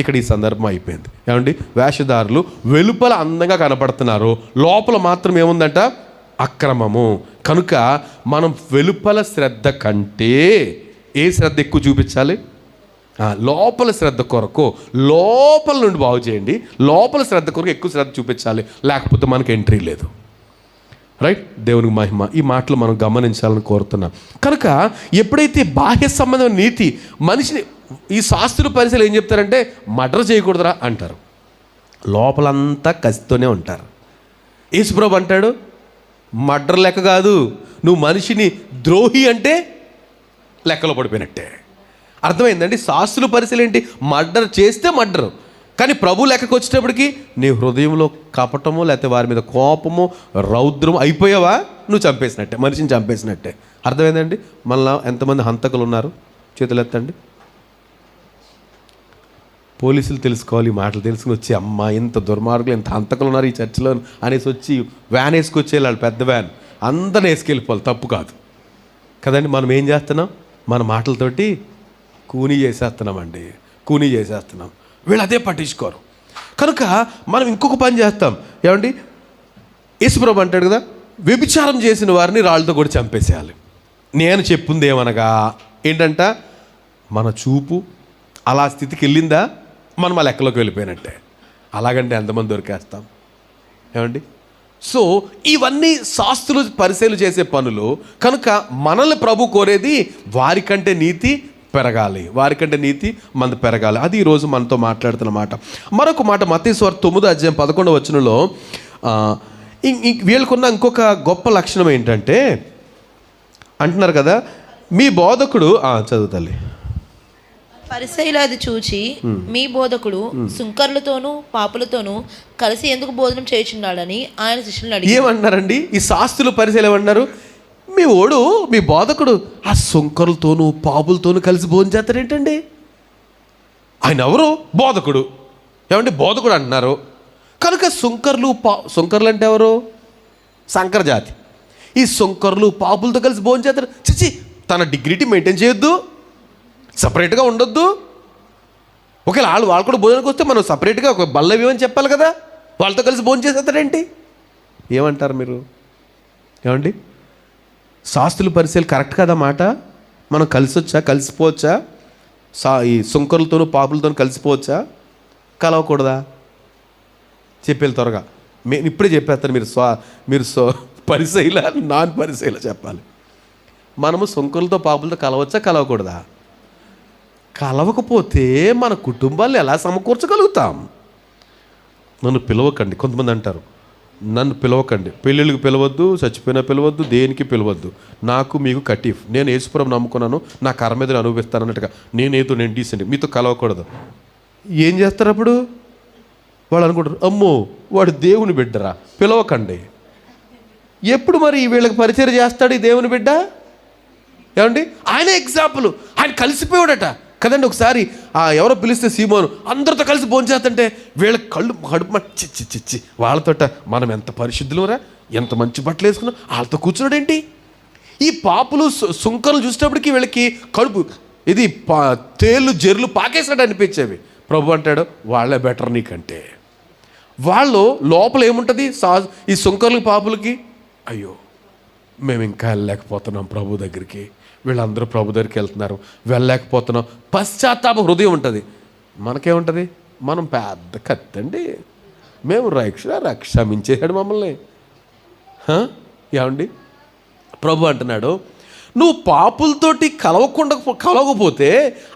Speaker 1: ఇక్కడ ఈ సందర్భం అయిపోయింది. ఏమండి, వేషధారులు వెలుపల అందంగా కనపడుతున్నారు, లోపల మాత్రం ఏముందంట, అక్రమము. కనుక మనం వెలుపల శ్రద్ధ కంటే ఏ శ్రద్ధ ఎక్కువ చూపించాలి? లోపల శ్రద్ధ కొరకు, లోపల నుండి బాగు చేయండి. లోపల శ్రద్ధ కొరకు ఎక్కువ శ్రద్ధ చూపించాలి, లేకపోతే మనకు ఎంట్రీ లేదు. రైట్? దేవునికి మహిమ. ఈ మాటలు మనం గమనించాలని కోరుతున్నాం. కనుక ఎప్పుడైతే బాహ్య సంబంధమైన నీతి మనిషిని, ఈ శాస్త్రుల పరిశీలన ఏం చెప్తారంటే మర్డర్ చేయకూడదురా అంటారు, లోపలంతా కసితోనే ఉంటారు. యేసుప్రభు అంటాడు మర్డర్ లెక్క కాదు, నువ్వు మనిషిని ద్రోహి అంటే లెక్కలో పడిపోయినట్టే. అర్థమైందండి? శాస్త్రుల పరిశీలన ఏంటి? మర్డర్ చేస్తే మర్డరు, కానీ ప్రభు లెక్కకు వచ్చేటప్పటికి నీ హృదయంలో కపటము లేకపోతే వారి మీద కోపము రౌద్రము అయిపోయావా, నువ్వు చంపేసినట్టే, మనిషిని చంపేసినట్టే. అర్థమైందండి? మళ్ళీ ఎంతమంది హంతకులు ఉన్నారు చేతులు ఎత్తండి. పోలీసులు తెలుసుకోవాలి, ఈ మాటలు తెలుసుకుని వచ్చి అమ్మ ఇంత దుర్మార్గులు ఇంత హంతకులు ఉన్నారు ఈ చర్చిలో అనేసి వచ్చి వ్యాన్ వేసుకొచ్చేయాలి, పెద్ద వ్యాన్ అందరిని వేసుకెళ్ళిపోవాలి. తప్పు కాదు కదండి. మనం ఏం చేస్తున్నాం? మన మాటలతోటి కూనీ చేసేస్తున్నామండి, కూనీ చేసేస్తున్నాం. వీళ్ళు అదే పట్టించుకోరు. కనుక మనం ఇంకొక పని చేస్తాం. ఏమండి, యేసుప్రభు అంటాడు కదా, వ్యభిచారం చేసిన వారిని రాళ్ళతో కూడా చంపేసేయాలి. నేను చెప్పింది ఏమనగా ఏంటంట, మన చూపు అలా స్థితికి వెళ్ళిందా మనం ఆ లెక్కలోకి వెళ్ళిపోయినట్టే. అలాగంటే ఎంతమంది దొరికేస్తాం? ఏమండి? సో ఇవన్నీ శాస్త్రులు పరిశీలన చేసే పనులు. కనుక మనల్ని ప్రభు కోరేది వారికంటే నీతి పెరగాలి, వారికంటే నీతి మనది పెరగాలి. అది ఈరోజు మనతో మాట్లాడుతున్న మాట. మరొక మాట మత్తయి సువార్త 9:11 వీళ్ళకున్న ఇంకొక గొప్ప లక్షణం ఏంటంటే, అంటున్నారు కదా, మీ బోధకుడు చదువుతల్లి
Speaker 2: పరిసయ్యులు అది చూచి మీ బోధకుడు సుంకర్లతోనూ పాపులతోనూ కలిసి ఎందుకు భోజనం చేయుచున్నాడని ఆయన శిష్యులను అడిగి
Speaker 1: ఏమన్నారండి? ఈ శాస్త్రులు పరిసయ్యులు ఏమన్నారు? మీ బోధకుడు ఆ సుంకరులతోనూ పాపులతోనూ కలిసి భోజనం చేస్తారేంటండి? ఆయన ఎవరు? బోధకుడు. ఏమంటే బోధకుడు అంటున్నారు. కనుక సుంకర్లు అంటే ఎవరు? సంకర జాతి. ఈ సుంకరులు పాపులతో కలిసి భోజనం చేస్తారు. చిచి, తన డిగ్నిటీ మెయింటైన్ చేయొద్దు, సపరేట్గా ఉండొద్దు. ఒకవేళ వాళ్ళు కూడా భోజనానికి వస్తే మనం సపరేట్గా ఒక బల్ల ఇవ్వని చెప్పాలి కదా, వాళ్ళతో కలిసి భోజనం చేసేస్తారేంటి? ఏమంటారు మీరు? ఏమండి, శాస్త్రుల పరిశీలన కరెక్ట్ కదా మాట? మనం కలిసిపోవచ్చా? ఈ సుంకరులతోనూ పాపులతోనూ కలిసిపోవచ్చా? కలవకూడదా? చెప్పేది త్వరగా. ఇప్పుడే చెప్పేస్తాను. మీరు పరిశీల నాన్ పరిశీల చెప్పాలి. మనము సుంకరులతో పాపులతో కలవచ్చా, కలవకూడదా? కలవకపోతే మన కుటుంబాలను ఎలా సమకూర్చగలుగుతాం? నన్ను పిలవకండి. కొంతమంది అంటారు నన్ను పిలవకండి, పెళ్ళిళ్ళకి పిలవద్దు, చచ్చిపోయినా పిలవద్దు, దేనికి పిలవద్దు, నాకు మీకు కటీఫ్, నేను యేసుప్రభుని నమ్ముకున్నాను, నా కర్మ మీద అనుభవిస్తాను అన్నట్టుగా నేను డీసెంట్, మీతో కలవకూడదు. ఏం చేస్తారు అప్పుడు? వాళ్ళు అనుకుంటారు అమ్మో వాడు దేవుని బిడ్డరా, పిలవకండి. ఎప్పుడు మరి వీళ్ళకి పరిచయం చేస్తాడు ఈ దేవుని బిడ్డ? ఏమండి, ఆయన ఎగ్జాంపుల్, ఆయన కలిసిపోయాడట కదండి. ఒకసారి ఎవరో పిలిస్తే సీమోను అందరితో కలిసి భోంచేస్తుంటే వీళ్ళ కడుపు చిచ్చి వాళ్ళతోట మనం ఎంత పరిశుద్ధులరా, ఎంత మంచి బట్టలు వేసుకున్నాం, వాళ్ళతో కూర్చున్నాడేంటి? ఈ పాపులు సుంకలు చూసేటప్పటికి వీళ్ళకి కడుపు ఇది తేళ్ళు జెర్లు పాకేసినట్టు అనిపించేవి. ప్రభు అంటాడు వాళ్ళే బెటర్ నీకంటే. వాళ్ళు లోపల ఏముంటుంది? ఈ సుంకర్లకి పాపులకి అయ్యో మేము ఇంకా వెళ్ళలేకపోతున్నాం ప్రభు దగ్గరికి, వీళ్ళందరూ ప్రభు దగ్గరికి వెళ్తున్నారు, వెళ్ళలేకపోతున్నాం, పశ్చాత్తాప హృదయం ఉంటుంది. మనకేముంటుంది? మనం పెద్ద కత్తండి, మేము రక్షమించేసాడు మమ్మల్ని. ఏమండి, ప్రభు అంటున్నాడు నువ్వు పాపులతోటి కలవకపోతే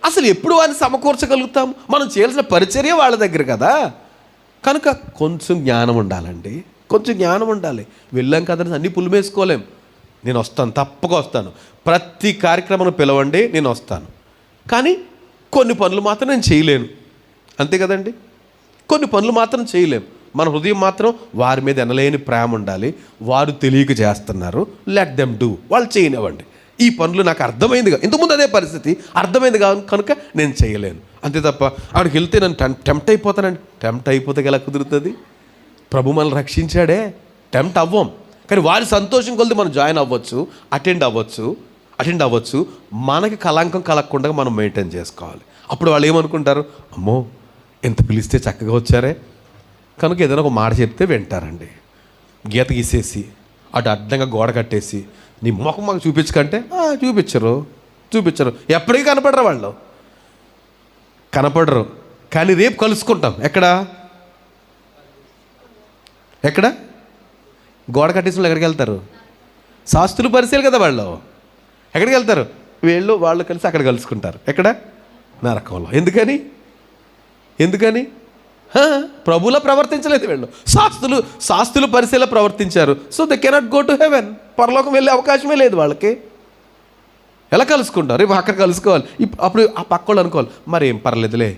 Speaker 1: అసలు ఎప్పుడు వారిని సమకూర్చగలుగుతాం? మనం చేయాల్సిన పరిచర్య వాళ్ళ దగ్గర కదా. కనుక కొంచెం జ్ఞానం ఉండాలండి, కొంచెం జ్ఞానం ఉండాలి. వెళ్ళాం కదా అన్నీ పులిమేసుకోలేం. నేను వస్తాను, తప్పక వస్తాను, ప్రతి కార్యక్రమాన్ని పిలవండి, నేను వస్తాను. కానీ కొన్ని పనులు మాత్రం నేను చేయలేను, అంతే కదండి. కొన్ని పనులు మాత్రం చేయలేము. మన హృదయం మాత్రం వారి మీద ఎనలేని ప్రేమ ఉండాలి. వారు తెలియక చేస్తున్నారు, లెట్ దెమ్ డూ, వాళ్ళు చేయనివ్వండి. ఈ పనులు నాకు అర్థమైందిగా, ఇంతకుముందు అదే పరిస్థితి అర్థమైంది కనుక నేను చేయలేను, అంతే తప్ప అక్కడికి వెళ్తే నన్ను టెంప్ట్ అయిపోతానండి. టెంప్ట్ అయిపోతే ఎలా కుదురుతుంది? ప్రభు మనల్ని రక్షించాడే, టెంప్ట్ అవ్వం. కానీ వారి సంతోషం కొలిది మనం జాయిన్ అవ్వచ్చు, అటెండ్ అవ్వచ్చు. మనకి కళంకం కలగకుండా మనం మెయింటైన్ చేసుకోవాలి. అప్పుడు వాళ్ళు ఏమనుకుంటారు, అమ్మో ఎంత పిలిస్తే చక్కగా వచ్చారే, కనుక ఏదైనా ఒక మాట చెప్తే వింటారండి. గీత గీసేసి అటు అడ్డంగా గోడ కట్టేసి నీ ముఖం మాకు చూపించకంటే చూపించరు. ఎప్పటికీ కనపడరు. కానీ రేపు కలుసుకుంటాం. ఎక్కడ గోడ కట్టేసిన ఎక్కడికి వెళ్తారు? శాస్త్రులు పరిశీలి కదా వాళ్ళు. ఎక్కడికి వెళ్తారు? వాళ్ళు కలిసి అక్కడ కలుసుకుంటారు. ఎక్కడ? నరకంలో. ఎందుకని ప్రభులా ప్రవర్తించలేదు వీళ్ళు. శాస్త్రులు పరిశీల ప్రవర్తించారు. So they cannot go to heaven. పరలోకం వెళ్ళే అవకాశమే లేదు వాళ్ళకి. ఎలా కలుసుకుంటారు? రేపు అక్కడ కలుసుకోవాలి. అప్పుడు ఆ పక్క వాళ్ళు అనుకోవాలి, మరి ఏం పర్లేదులే,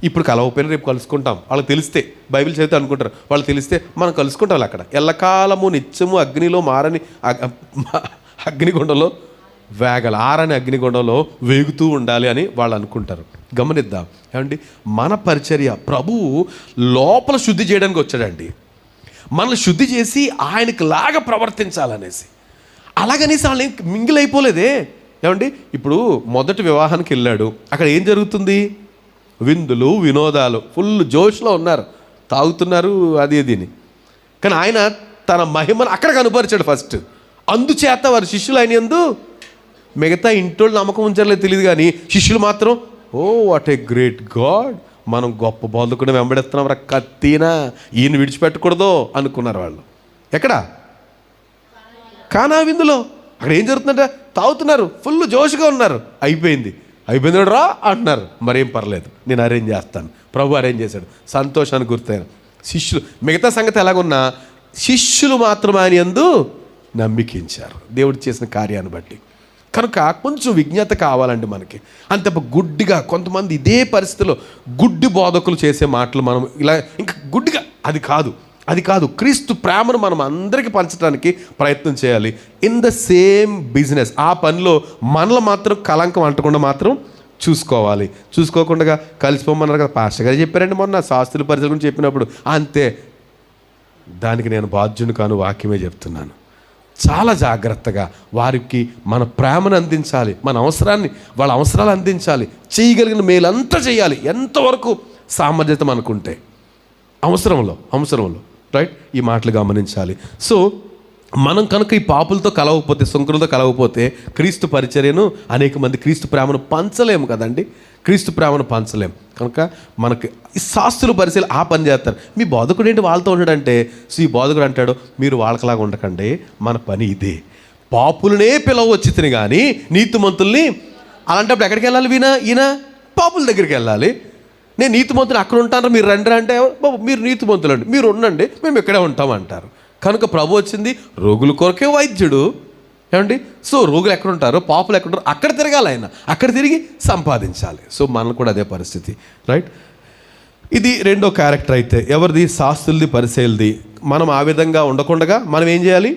Speaker 1: ఇప్పుడు కలవకపోయినా రేపు కలుసుకుంటాం. వాళ్ళకి తెలిస్తే, బైబిల్ చదివితే అనుకుంటారు, వాళ్ళు తెలిస్తే మనం కలుసుకుంటాం. అక్కడ ఎల్లకాలము నిత్యము అగ్నిలో మారని అగ్నిగుండంలో ఆరని అగ్నిగుండంలో వేగుతూ ఉండాలి అని వాళ్ళు అనుకుంటారు. గమనిద్దాం ఏమండి, మన పరిచర్య ప్రభువు లోపల శుద్ధి చేయడానికి వచ్చాడండి. మనల్ని శుద్ధి చేసి ఆయనకి లాగా ప్రవర్తించాలనేసి. అలాగనేసి వాళ్ళు మింగిల్ అయిపోలేదే ఏమండి. ఇప్పుడు మొదటి వివాహానికి వెళ్ళాడు, అక్కడ ఏం జరుగుతుంది? విందులు వినోదాలు, ఫుల్ జోష్లో ఉన్నారు, తాగుతున్నారు, అది దీని. కానీ ఆయన తన మహిమను అక్కడ కనుపరిచాడు ఫస్ట్. అందుచేత వారి శిష్యులు ఆయన యందు, మిగతా ఇంటోళ్ళు నమ్మకం ఉంచారో తెలియదు కానీ శిష్యులు మాత్రం, oh what a great God, మనం గొప్ప బోధకుడిని వెంబడిస్తున్నాం రా, కత్తినా ఈయన విడిచిపెట్టకూడదో అనుకున్నారు వాళ్ళు. ఎక్కడ? కానా విందులో. అక్కడ ఏం జరుగుతుందంటే తాగుతున్నారు, ఫుల్ జోష్గా ఉన్నారు. అయిపోయింది రా అంటున్నారు. మరేం పర్లేదు, నేను అరేంజ్ చేస్తాను. ప్రభు అరేంజ్ చేశాడు, సంతోషానికి గుర్తయిన శిష్యులు. మిగతా సంగతి ఎలాగున్నా శిష్యులు మాత్రం ఆయన యందు నమ్మికించారు దేవుడు చేసిన కార్యాన్ని బట్టి. కనుక కొంచెం విజ్ఞత కావాలండి మనకి. అంత గుడ్డిగా కొంతమంది ఇదే పరిస్థితిలో గుడ్డి బోధకులు చేసే మాటలు మనం ఇలా ఇంకా గుడ్డిగా అది కాదు. క్రీస్తు ప్రేమను మనం అందరికీ పంచడానికి ప్రయత్నం చేయాలి. ఇన్ ద సేమ్ బిజినెస్, ఆ పనిలో మనలో మాత్రం కలంకం అంటకుండా మాత్రం చూసుకోకుండా కలిసిపోమన్నారు కదా. పాస్టర్ గారు చెప్పారండి మొన్న శాస్త్రుల పరిచయం గురించి చెప్పినప్పుడు. అంతే, దానికి నేను బాధ్యుని కాను, వాక్యమే చెప్తున్నాను. చాలా జాగ్రత్తగా వారికి మన ప్రేమను అందించాలి, మన వాళ్ళ అవసరాలు అందించాలి, చేయగలిగిన మేలంతా చేయాలి, ఎంతవరకు సామర్థ్యత మనకుంటే అవసరంలో రైట్. ఈ మాటలు గమనించాలి. సో మనం కనుక ఈ పాపులతో కలవకపోతే, సుంకరులతో కలవకపోతే క్రీస్తు పరిచర్యను, అనేక మంది క్రీస్తు ప్రేమను పంచలేము కదండి. క్రీస్తు ప్రేమను పంచలేము. కనుక మనకి ఈ శాస్త్రులు పరిశీలి ఆ పని చేస్తారు. మీ బోధకుడు ఏంటి వాళ్ళతో ఉంటాడంటే, సో ఈ బోధకుడు అంటాడు, మీరు వాళ్ళకలాగా ఉండకండి, మన పని ఇదే. పాపులనే పిలవచ్చితిని కానీ నీతిమంతుల్ని. అలాంటప్పుడు ఎక్కడికి వెళ్ళాలి? ఈయన పాపుల దగ్గరికి వెళ్ళాలి. నేను నీతిమంతులు అక్కడ ఉంటాను, మీరు రండి అంటే, బాబు మీరు నీతిమంతులు అండి, మీరు ఉండండి, మేము ఇక్కడే ఉంటాం అంటారు. కనుక ప్రభు వచ్చింది రోగుల కొరకే వైద్యుడు ఏమండి. సో రోగులు ఎక్కడ ఉంటారో, పాపులు ఎక్కడ ఉంటారో అక్కడ తిరగాలి ఆయన, అక్కడ తిరిగి సంపాదించాలి. సో మనకు కూడా అదే పరిస్థితి రైట్. ఇది రెండో క్యారెక్టర్ అయితే ఎవరిది? శాస్త్రులది, పరిసయ్యులది. మనం ఆ విధంగా ఉండకుండా మనం ఏం చేయాలి?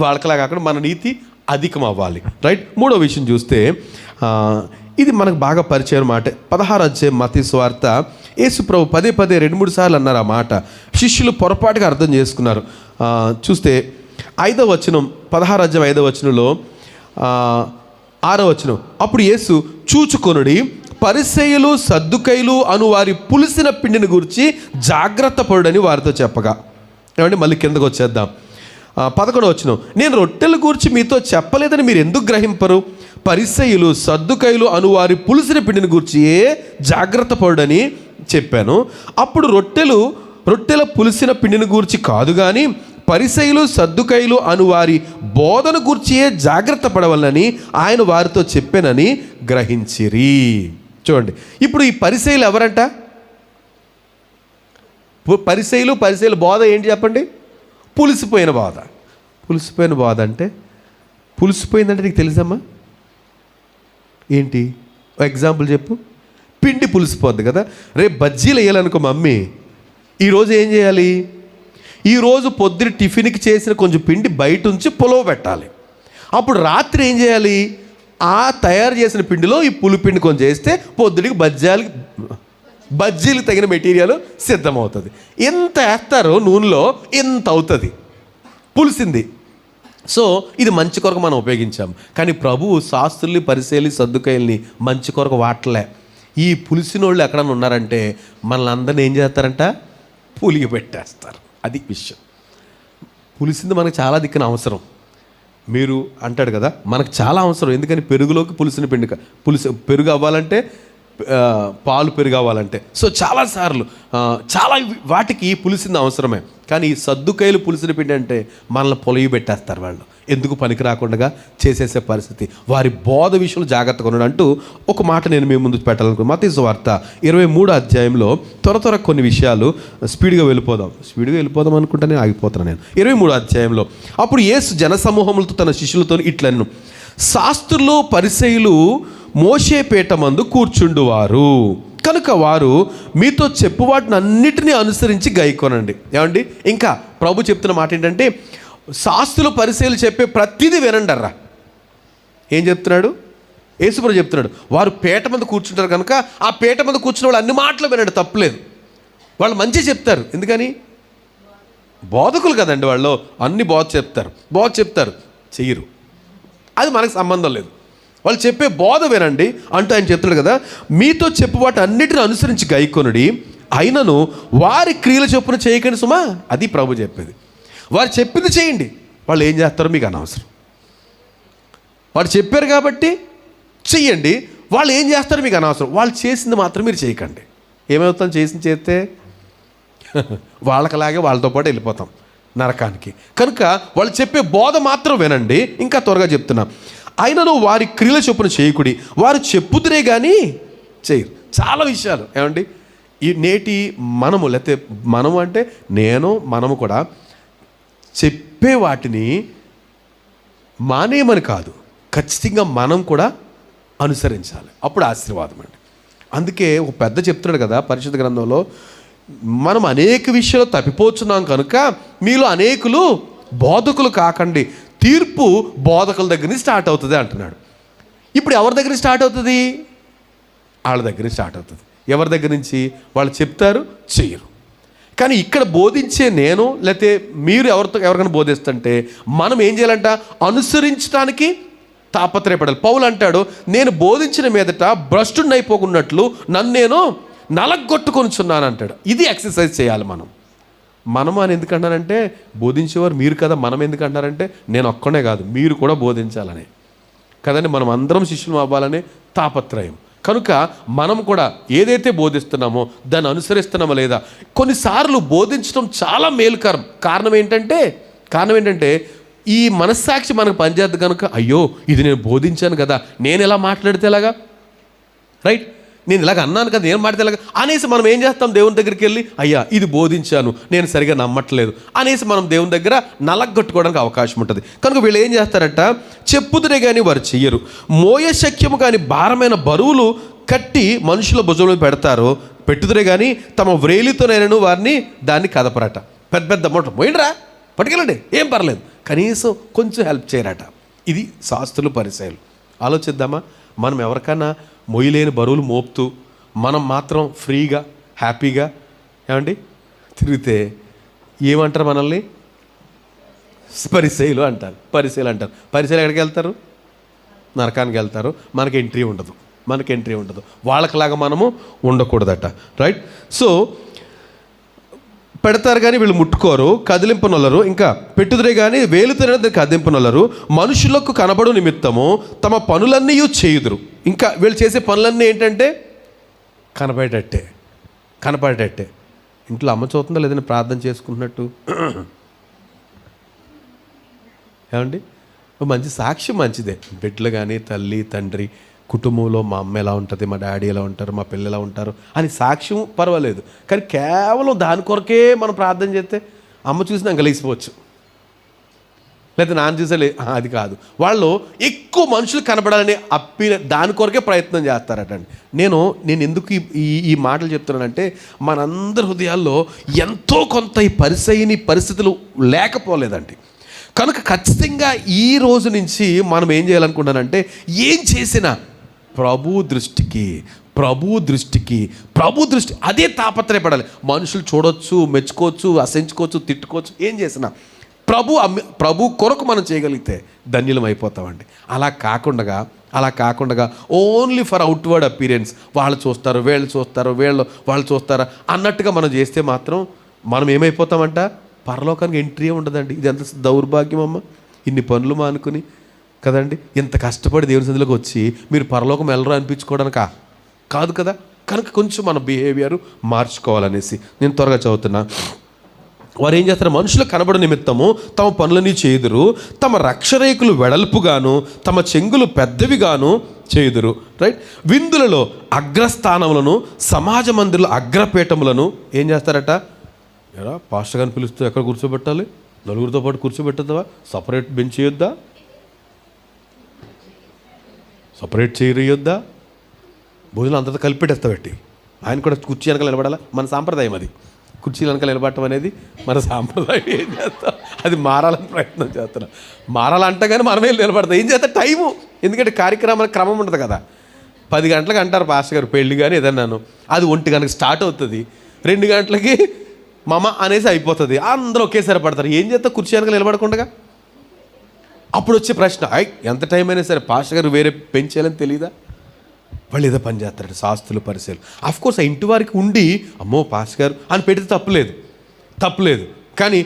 Speaker 1: వాళ్ళకలాగా కాకుండా మన నీతి అధికం అవ్వాలి రైట్. మూడో విషయం చూస్తే ఇది మనకు బాగా పరిచయం మాట. 16వ అధ్యాయం మత్తయి సువార్త. యేసు ప్రభు పదే 2-3 సార్లు అన్నారు ఆ మాట. శిష్యులు పొరపాటుగా అర్థం చేసుకున్నారు. చూస్తే 5వ వచనం, 16వ అధ్యాయం 5వ వచనంలో 6వ వచనం, అప్పుడు యేసు చూచుకొనుడి, పరిసయ్యులు సద్దుకైలు అను వారి పులిసిన పిండిని గురించి జాగ్రత్త పడుడని వారితో చెప్పగా. ఏమంటే మళ్ళీ కిందకు వచ్చేద్దాం. 11వ వచనం, నేను రొట్టెల గురించి మీతో చెప్పలేదని మీరు ఎందుకు గ్రహింపరు? పరిసయ్యులు సద్దుకైలు అను వారి పులిసిన పిండిని గురించి జాగ్రత్త పడుడని చెప్పాను. అప్పుడు రొట్టెల పులిసిన పిండిని గూర్చి కాదు కానీ పరిసయ్యులు సద్దుకైలు అను వారి బోధన గూర్చియే జాగ్రత్త పడవలని ఆయన వారితో చెప్పానని గ్రహించిరి. చూడండి, ఇప్పుడు ఈ పరిసయ్యులు ఎవరంట? పరిసయ్యుల బోధ ఏంటి చెప్పండి? పులిసిపోయిన బోధ అంటే, పులిసిపోయిందంటే నీకు తెలుసమ్మా ఏంటి? ఎగ్జాంపుల్ చెప్పు. పిండి పులిసిపోద్ది కదా. రేపు బజ్జీలు వేయాలనుకో మమ్మీ, ఈరోజు ఏం చేయాలి? ఈరోజు పొద్దున టిఫిన్కి చేసిన కొంచెం పిండి బయట ఉంచి పులవ పెట్టాలి. అప్పుడు రాత్రి ఏం చేయాలి? ఆ తయారు చేసిన పిండిలో ఈ పులిపిండి కొంచెం చేస్తే పొద్దుడికి బజ్జీలకు తగిన మెటీరియల్ సిద్ధమవుతుంది. ఎంత వేస్తారో నూనెలో ఎంత అవుతుంది పులిసింది. సో ఇది మంచి కొరకు మనం ఉపయోగించాము. కానీ ప్రభువు శాస్త్రుల్ని, పరిసయ్యుల్ని, సద్దుకాయల్ని మంచి కొరకు వాడలే. ఈ పులిసిన వాళ్ళు ఎక్కడన్నా ఉన్నారంటే మనల్ని అందరినీ ఏం చేస్తారంట? పులిగి పెట్టేస్తారు. అది విషయం. పులిసింది మనకు చాలా దిక్కున అవసరం. మీరు అంటాడు కదా, మనకు చాలా అవసరం. ఎందుకని పెరుగులోకి పులిసిన పిండి, పెరుగు అవ్వాలంటే, పాలు పెరుగు అవ్వాలంటే. సో చాలాసార్లు చాలా వాటికి పులిసింది అవసరమే. కానీ ఈ సద్దుకాయలు పులిసిన పిండి అంటే మనల్ని పొలయి పెట్టేస్తారు వాళ్ళు. ఎందుకు పనికి రాకుండా చేసేసే పరిస్థితి. వారి బోధ విషయంలో జాగ్రత్తగా ఉన్నాడు అంటూ ఒక మాట నేను మీ ముందు పెట్టాలనుకున్నాను. మత్తయి సువార్త 23వ అధ్యాయంలో త్వర కొన్ని విషయాలు స్పీడ్గా వెళ్ళిపోదాం అనుకుంటేనే ఆగిపోతున్నాను నేను. 23వ అధ్యాయంలో అప్పుడు యేసు జనసమూహములతో తన శిష్యులతో ఇట్లను, శాస్త్రులు, పరిసయ్యులు మోషే పీఠ మందు కూర్చుండువారు కనుక వారు మీతో చెప్పు వాటిని అన్నిటినీ అనుసరించి గైకొనండి. ఏమండి, ఇంకా ప్రభు చెప్తున్న మాట ఏంటంటే, శాస్త్రులు, పరిసయ్యులు చెప్పే ప్రతిదీ వినండి అర్రా. ఏం చెప్తున్నాడు? యేసుప్రభు చెప్తున్నాడు, వారు పీట మీద కూర్చుంటారు కనుక ఆ పీట మీద కూర్చున్న వాళ్ళు అన్ని మాటలు వినండి, తప్పులేదు. వాళ్ళు మంచి చెప్తారు. ఎందుకని? బోధకులు కదండి వాళ్ళు. అన్ని బోధ చెప్తారు చెయ్యరు. అది మనకు సంబంధం లేదు. వాళ్ళు చెప్పే బోధ వినండి అంటూ ఆయన చెప్తాడు కదా, మీతో చెప్పు వాటి అన్నిటిని అనుసరించి గైకొనుడి, అయినను వారి క్రియల చొప్పున చేయకండి సుమా. అది ప్రభు చెప్పేది. వారు చెప్పింది చేయండి, వాళ్ళు ఏం చేస్తారో మీకు అనవసరం. వారు చెప్పారు కాబట్టి చెయ్యండి, వాళ్ళు ఏం చేస్తారో మీకు అనవసరం. వాళ్ళు చేసింది మాత్రం మీరు చేయకండి. ఏమవుతాం? చేస్తే వాళ్ళకలాగే వాళ్ళతో పాటు వెళ్ళిపోతాం నరకానికి. కనుక వాళ్ళు చెప్పే బోధ మాత్రం వినండి. ఇంకా త్వరగా చెప్తున్నా, అయినను వారి క్రియల చొప్పున చేయకుడి, వారు చెప్పుతురే కానీ చేయరు. చాలా విషయాలు. ఏమండి, ఈ నేటి మనము, లేకపోతే మనము అంటే మనము కూడా చెప్పే వాటిని మానేయమని కాదు, ఖచ్చితంగా మనం కూడా అనుసరించాలి. అప్పుడు ఆశీర్వాదం అండి. అందుకే ఒక పెద్ద చెప్తున్నాడు కదా పరిశుద్ధ గ్రంథంలో, మనం అనేక విషయాలు తప్పిపోతున్నాం కనుక మీలో అనేకులు బోధకులు కాకండి, తీర్పు బోధకుల దగ్గర నుంచి స్టార్ట్ అవుతుంది అంటున్నాడు. ఇప్పుడు ఎవరి దగ్గర నుంచి స్టార్ట్ అవుతుంది? వాళ్ళ దగ్గర నుంచి స్టార్ట్ అవుతుంది. ఎవరి దగ్గర నుంచి? వాళ్ళు చెప్తారు, చెయ్యరు. కానీ ఇక్కడ బోధించే నేను, లేకపోతే మీరు ఎవరికైనా బోధిస్తుంటే మనం ఏం చేయాలంట? అనుసరించడానికి తాపత్రయపడాలి. పౌలు అంటాడు, నేను బోధించిన మీదట భ్రష్టుడిని అయిపోకున్నట్లు నన్ను నేను నలగొట్టుకొనిచున్నాను అంటాడు. ఇది ఎక్సర్సైజ్ చేయాలి మనం అని ఎందుకంటారంటే, బోధించేవారు మీరు కదా. మనం ఎందుకంటారంటే, నేను ఒక్కడే కాదు, మీరు కూడా బోధించాలని కదండి. మనం అందరం శిష్యులు అవ్వాలని తాపత్రయం. కనుక మనం కూడా ఏదైతే బోధిస్తున్నామో దాన్ని అనుసరిస్తున్నామో లేదా. కొన్నిసార్లు బోధించడం చాలా మేలుకరం. కారణం ఏంటంటే ఈ మనస్సాక్షి మనకు పనిచేద్దు కనుక, అయ్యో ఇది నేను బోధించాను కదా, నేను ఎలా మాట్లాడితే ఎలాగా, రైట్, నేను ఇలాగ అన్నాను కదా, నేను మాట్లాడితే ఎలాగా అనేసి మనం ఏం చేస్తాం? దేవుని దగ్గరికి వెళ్ళి, అయ్యా ఇది బోధించాను, నేను సరిగా నమ్మట్లేదు అనేసి మనం దేవుని దగ్గర నలగొట్టుకోవడానికి అవకాశం ఉంటుంది. కనుక వీళ్ళు ఏం చేస్తారట? చెప్పుదురే కానీ వారు చెయ్యరు, మోయశక్యము కానీ భారమైన బరువులు కట్టి మనుషుల భుజంలో పెట్టుదురే కానీ తమ వ్రేలితోనైనను వారిని దాన్ని కదపరట. పెద్ద మూట పోయిండ్రా, పట్టుకెళ్ళండి, ఏం పర్లేదు, కనీసం కొంచెం హెల్ప్ చేయరట. ఇది శాస్త్రులు, పరిసయ్యులు. ఆలోచిద్దామా? మనం ఎవరికైనా మొయ్యలేని బరువులు మోపుతూ మనం మాత్రం ఫ్రీగా హ్యాపీగా ఏమండి తిరిగితే ఏమంటారు? మనల్ని పరిసయ్యులు అంటారు. పరిసయ్యులు ఎక్కడికి వెళ్తారు? నరకానికి వెళ్తారు. మనకి ఎంట్రీ ఉండదు. వాళ్ళకిలాగా మనము ఉండకూడదట, రైట్? సో పెడతారు కానీ వీళ్ళు ముట్టుకోరు, కదిలింపనొల్లరు, ఇంకా పెట్టుదురే కానీ వేలుతోనే కదిలింపనొల్లరు, మనుషులకు కనబడు నిమిత్తము తమ పనులన్నీ చేయుదురు. ఇంకా వీళ్ళు చేసే పనులన్నీ ఏంటంటే కనపడేటట్టే. ఇంట్లో అమ్మ చూస్తుందా లేదని ప్రార్థన చేసుకుంటున్నట్టు. ఏమండి, మంచి సాక్ష్యం మంచిదే. బిడ్డలు కానీ, తల్లి, తండ్రి, కుటుంబంలో మా అమ్మ ఎలా ఉంటుంది, మా డాడీ ఎలా ఉంటారు, మా పిల్లలు ఎలా ఉంటారు అని సాక్ష్యం పర్వాలేదు. కానీ కేవలం దాని కొరకే మనం ప్రార్థన చేస్తే అమ్మ చూసినా గలిసిపోవచ్చు, లేకపోతే నాన్న చూసే అది కాదు. వాళ్ళు ఎక్కువ మనుషులు కనబడాలని దాని కొరకే ప్రయత్నం చేస్తారటండి. నేను ఎందుకు ఈ మాటలు చెప్తున్నానంటే, మనందరి హృదయాల్లో ఎంతో కొంత ఈ పరిస్థితులు లేకపోలేదండి. కనుక ఖచ్చితంగా ఈ రోజు నుంచి మనం ఏం చేయాలనుకుంటానంటే, ఏం చేసినా ప్రభు దృష్టి అదే తాపత్రయపడాలి. మనుషులు చూడొచ్చు, మెచ్చుకోవచ్చు, అసహించుకోవచ్చు, తిట్టుకోవచ్చు, ఏం చేసినా ప్రభు కొరకు మనం చేయగలిగితే ధన్యులం అయిపోతామండి. అలా కాకుండా ఓన్లీ ఫర్ అవుట్వర్డ్ అపీరెన్స్, వాళ్ళు చూస్తారు, వాళ్ళు చూస్తారు అన్నట్టుగా మనం చేస్తే మాత్రం మనం ఏమైపోతామంట, పరలోకానికి ఎంట్రీ ఉండదండి. ఇది ఎంత దౌర్భాగ్యం అమ్మ. ఇన్ని పనులు మానుకుని కదండి, ఇంత కష్టపడి దేవుని సన్నిధిలోకి వచ్చి మీరు పరలోకం వెళ్ళరు అనిపించుకోవడానికా? కాదు కదా. కనుక కొంచెం మన బిహేవియర్ మార్చుకోవాలనేసి నేను త్వరగా చదువుతున్నా. వారు ఏం చేస్తారు? మనుషులు కనబడు నిమిత్తము తమ పనులని చేయుదురు, తమ రక్షరేకులు వెడల్పుగాను తమ చెంగులు పెద్దవిగాను చేయుదురు. రైట్. విందులలో అగ్రస్థానములను, సమాజ మందిరంలో అగ్రపీఠములను ఏం చేస్తారట? ఎరా పాస్టర్ గారిని పిలుస్తూ ఎక్కడ కూర్చోబెట్టాలి? నలుగురితో పాటు కూర్చోబెట్టద్దా? సపరేట్ బెంచ్ చేయొద్దా? సపరేట్ చేయొద్దా? భోజనం అంతా కలిపి పెట్టేస్తాబట్టి ఆయన కూడా కుర్చీ వెనకాల నిలబడాలా? మన సాంప్రదాయం అది. కుర్చీల వెనకాల నిలబడటం అనేది మన సాంప్రదాయం. ఏం చేస్తాం? అది మారాలని ప్రయత్నం చేస్తున్నాం. మారాలంటే కానీ మనమే నిలబడతాం. ఏం చేస్తా? టైము. ఎందుకంటే కార్యక్రమానికి క్రమం ఉంటుంది కదా. 10 గంటలకు అంటారు పాస్టర్ గారు పెళ్ళి కానీ ఏదన్నాను, అది 1 గంటకి స్టార్ట్ అవుతుంది, 2 గంటలకి మమ అనేసి అయిపోతుంది. అందరూ ఒకేసారి పడతారు. ఏం చేస్తా? కుర్చీ వెనకాల నిలబడకుండా. అప్పుడు వచ్చే ప్రశ్న, ఎంత టైం అయినా సరే పాస్టర్ గారు వేరే పెంచాలని తెలియదా? వాళ్ళు ఏదో పని చేస్తారంటే శాస్త్రులు, పరిచయాలు. అఫ్కోర్స్ ఆ ఇంటి వారికి ఉండి అమ్మో పాస్టర్ గారు అని పెడితే తప్పులేదు. కానీ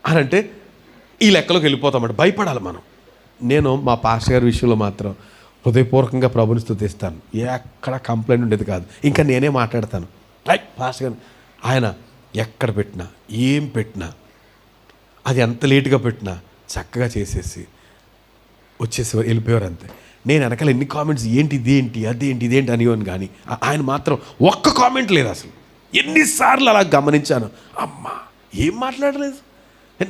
Speaker 1: అని అంటే ఈ లెక్కలోకి వెళ్ళిపోతామంటే భయపడాలి మనం. నేను మా పాస్టర్ గారి విషయంలో మాత్రం హృదయపూర్వకంగా ప్రభుని స్తుతిస్తాను. ఎక్కడ కంప్లైంట్ ఉండేది కాదు. ఇంకా నేనే మాట్లాడతాను. రైట్ పాస్టర్ గారు ఆయన ఎక్కడ పెట్టినా, ఏం పెట్టినా, అది ఎంత లేటుగా పెట్టినా చక్కగా చేసేసి వచ్చేసి వెళ్ళిపోయారు అంతే. నేను వెనకాల ఎన్ని కామెంట్స్ ఇదేంటి అనేవాని, కానీ ఆయన మాత్రం ఒక్క కామెంట్ లేదు అసలు. ఎన్నిసార్లు అలా గమనించాను. అమ్మా ఏం మాట్లాడలేదు,